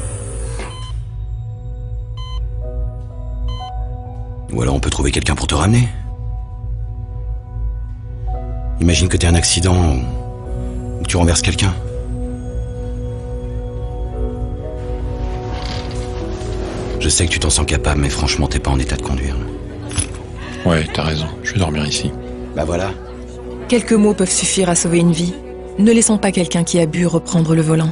Ou alors on peut trouver quelqu'un pour te ramener. Imagine que t'aies un accident ou que tu renverses quelqu'un. Je sais que tu t'en sens capable, mais franchement, t'es pas en état de conduire. Ouais, t'as raison. Je vais dormir ici. Bah voilà. Quelques mots peuvent suffire à sauver une vie. Ne laissons pas quelqu'un qui a bu reprendre le volant.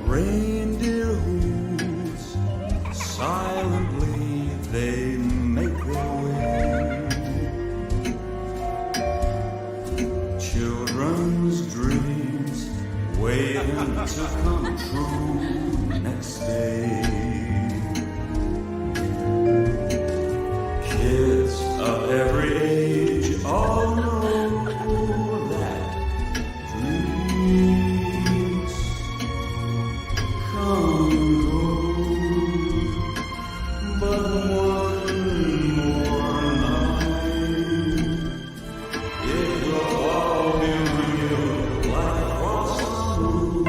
Reindeer hooves, silently they make their way. Children's dreams waiting to come true next day. Kids of every age all know that dreams come and go, but one more night it will all be real like what's true.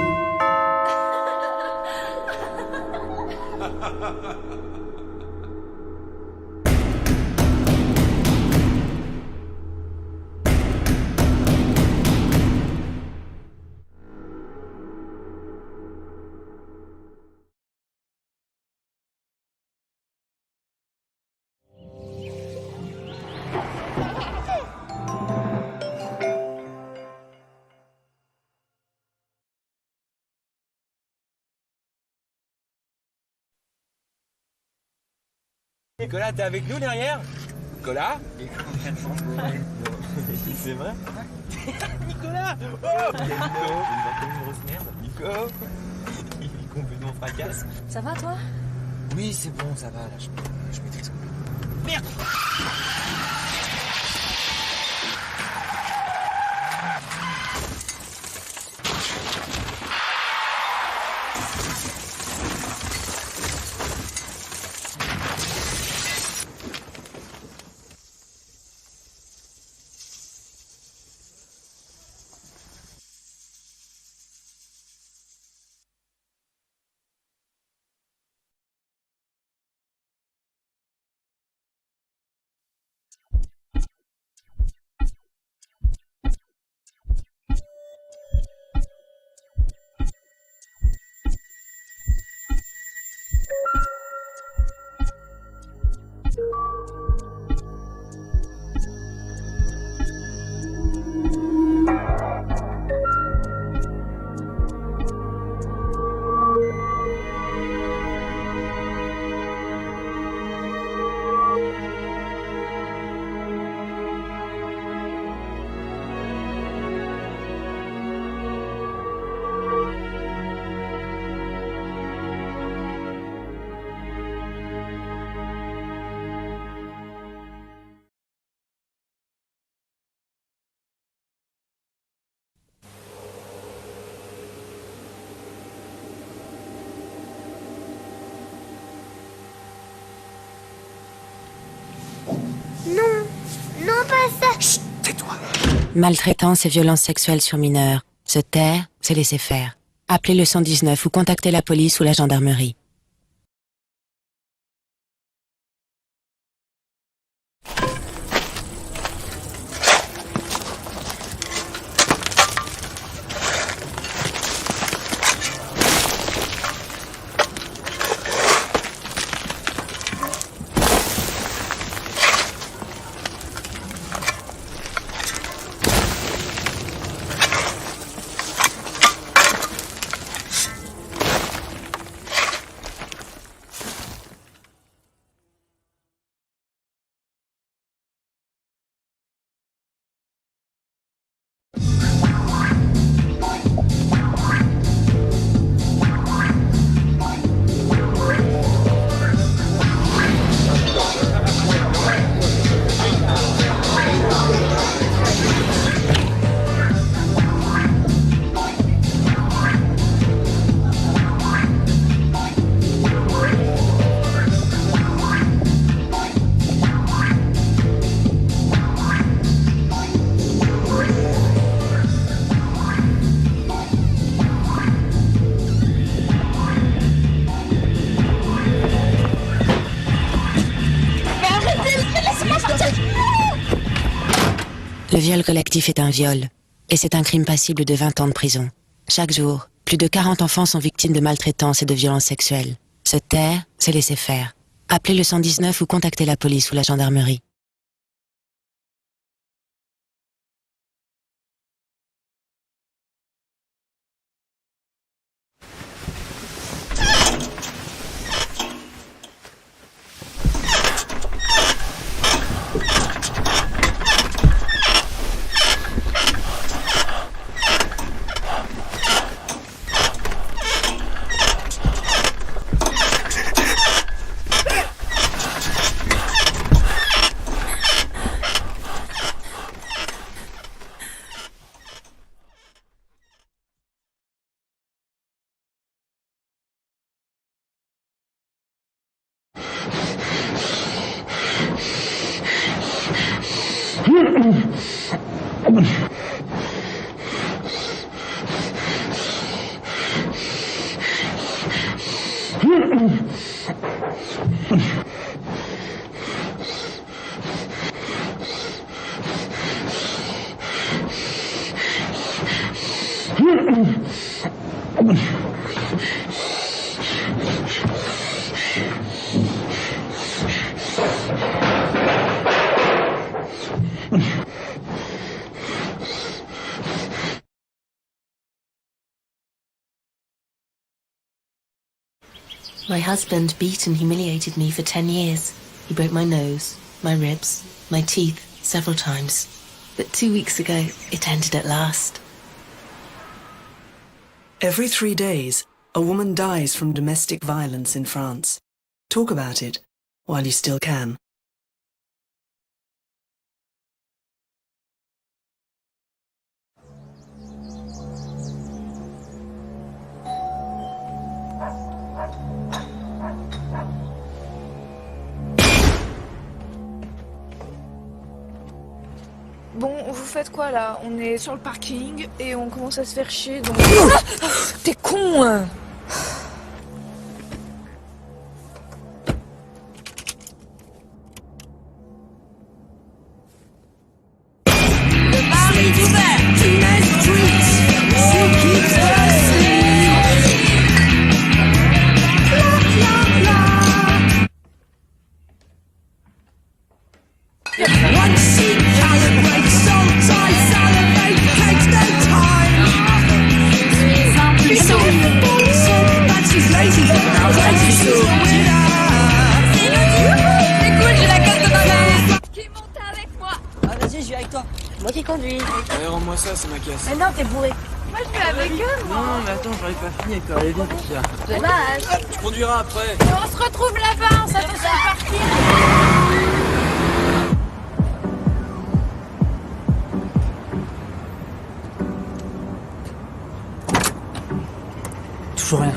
Nicolas, t'es avec nous derrière? Nicolas? C'est vrai? Nicolas! Oh! Nico! Une grosse merde. Nico! Il est complètement fracasse. Ça va, toi? Oui, c'est bon, ça va, là, je maîtrise. Merde! Non, non pas ça. Chut, tais-toi. Maltraitance et violences sexuelles sur mineurs. Se taire, c'est laisser faire. Appelez le 119 ou contactez la police ou la gendarmerie. Le viol collectif est un viol, et c'est un crime passible de 20 ans de prison. Chaque jour, plus de 40 enfants sont victimes de maltraitance et de violences sexuelles. Se taire, c'est laisser faire. Appelez le 119 ou contactez la police ou la gendarmerie. My husband beat and humiliated me for 10 years. He broke my nose, my ribs, my teeth several times. But 2 weeks ago, it ended at last. Every 3 days, a woman dies from domestic violence in France. Talk about it while you still can. Bon, vous faites quoi là? On est sur le parking et on commence à se faire chier donc... T'es con hein. Le bar est ouvert. Teenage Streets. She keeps her One sheet calibrates, salt I salivate, takes no time. She's so but she's lazy, crazy, she's a winner. Écoute, j'ai la carte de ma mère. Qui monte avec moi? Ah vas-y, je vais avec toi. Moi qui conduis. Allez, rends-moi ça, c'est ma caisse. Mais non, t'es bourré. Moi je vais avec eux, moi. Non, mais attends, j'aurais pas fini avec toi, allez vite, tiens. Dommage. Tu conduiras après. Et on se retrouve là-bas, on s'attend sur le parking. Toujours rien.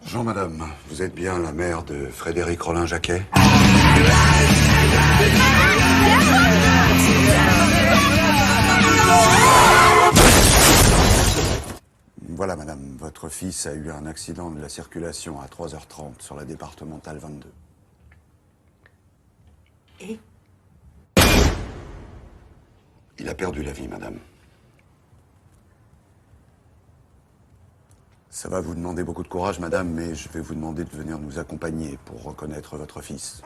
Bonjour madame, vous êtes bien la mère de Frédéric Rollin-Jacquet? Voilà madame, votre fils a eu un accident de la circulation à 3h30 sur la départementale 22. Et? Il a perdu la vie madame. Ça va vous demander beaucoup de courage madame, mais je vais vous demander de venir nous accompagner pour reconnaître votre fils.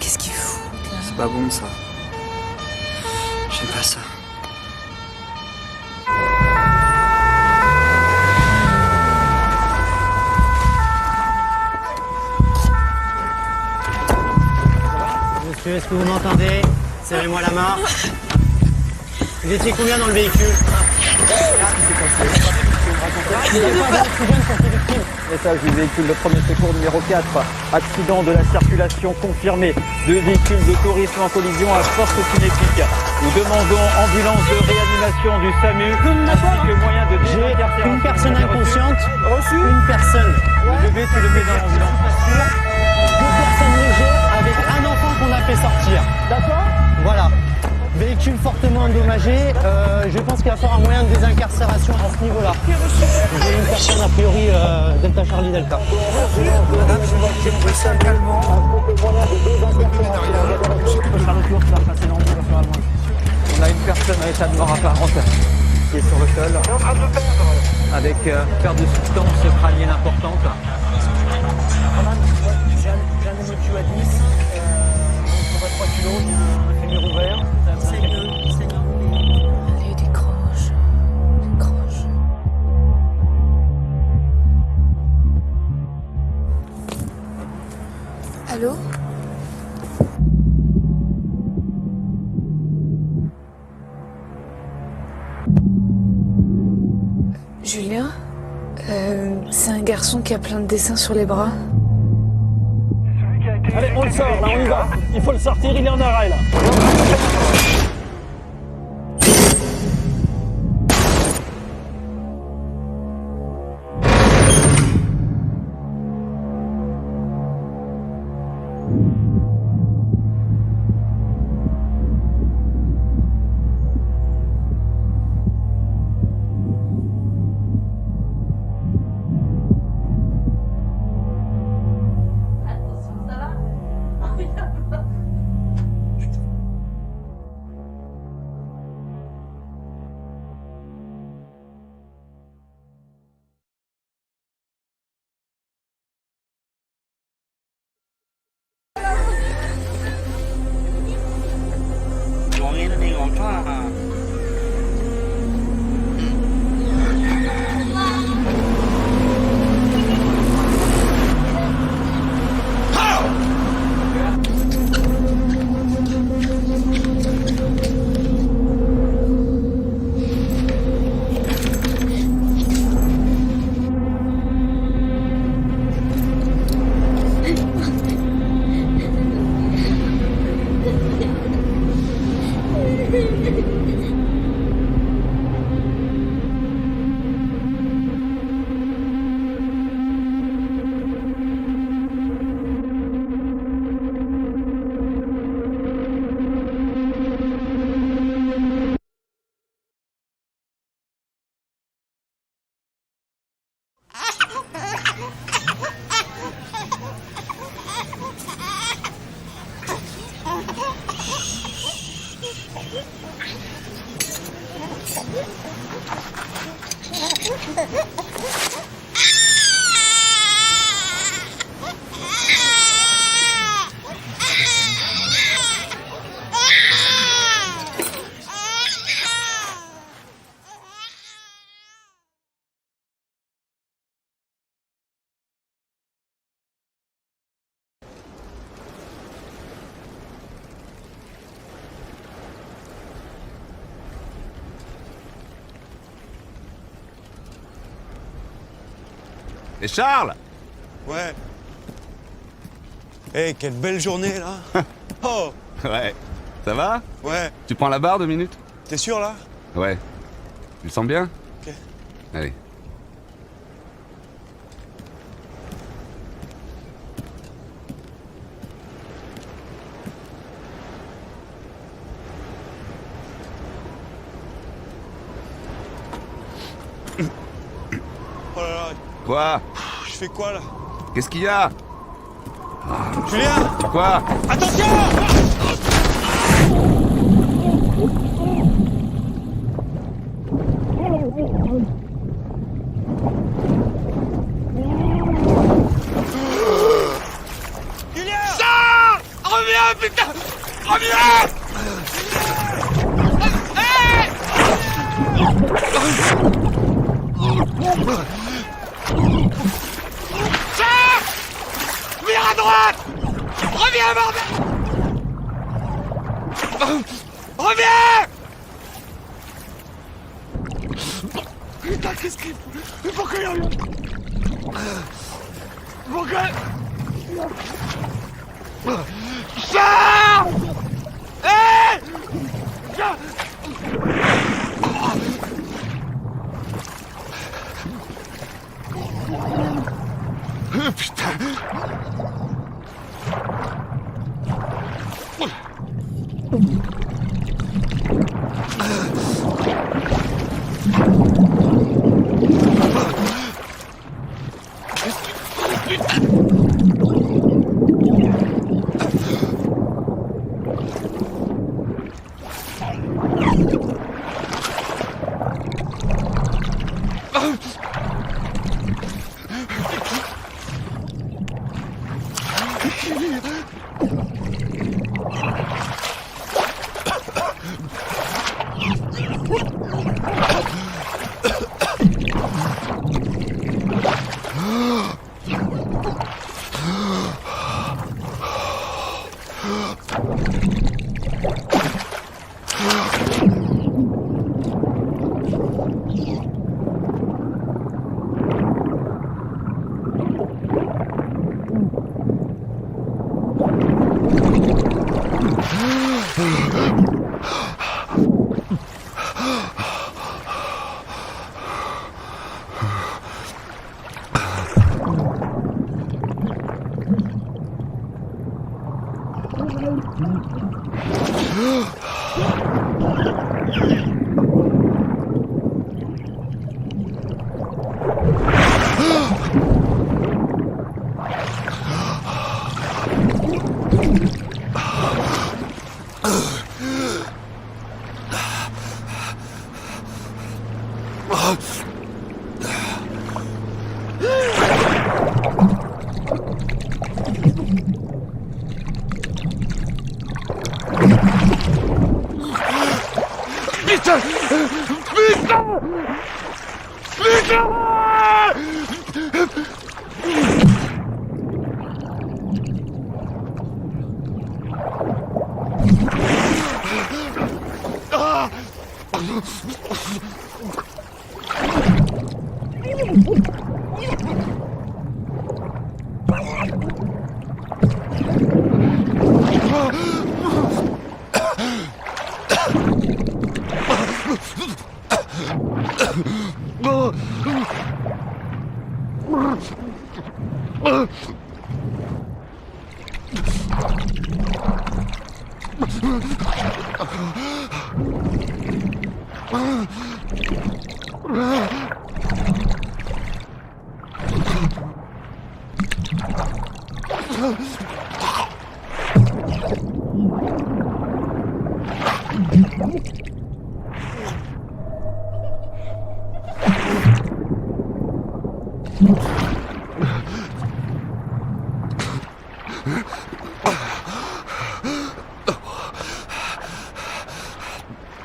Qu'est-ce qu'il fout là? C'est pas bon ça. J'aime pas ça. Monsieur, est-ce que vous m'entendez? Serrez-moi la main. Vous étiez combien dans le véhicule? Il n'y a pas d'oxygène sur ces victimes. Message du véhicule de premier secours numéro 4. Accident de la circulation confirmé. 2 véhicules de tourisme en collision à force cinétique. Nous demandons ambulance de réanimation du SAMU. Ainsi que moyen de J'ai une personne inconsciente. Une personne. Le bébé, tu le mets dans l'ambulance. 2 personnes légères avec un enfant qu'on a fait sortir. D'accord. Voilà. Véhicule fortement endommagé. Je pense qu'il va falloir un moyen de désincarcération à ce niveau-là. J'ai une personne a priori Delta Charlie Delta. Madame, j'aimerais ça calmement. On a une personne à état de mort apparente qui est sur le sol avec perte de substance crânienne importante. J'ai un hémotu à 10, on va 3 kilos, j'ai un fémur ouvert. Allez, décroche. Décroche. Allô? Julien? C'est un garçon qui a plein de dessins sur les bras. Allez, on le sort, là, on y va. Il faut le sortir, il est en arrêt, là. Et Charles? Ouais. Eh, quelle belle journée, là. Oh. Ouais. Ça va? Ouais. Tu prends la barre 2 minutes? T'es sûr, là? Ouais. Tu le sens bien? Ok. Allez. Oh là là. Quoi? Je fais quoi, là? Qu'est-ce qu'il y a? Julien! Quoi? Attention! Julien! Charles! Reviens, putain! Reviens! Charles! Vire à droite! Reviens, bordel! Reviens! Putain, qu'est-ce qu'il... Pourquoi il y a... Pourquoi... Charles! Hé! Putain! Putain! Putain! Putain! Ah!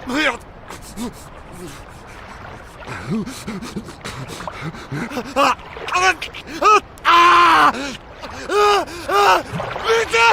Merde! Ah! Ah! Ah! Putain!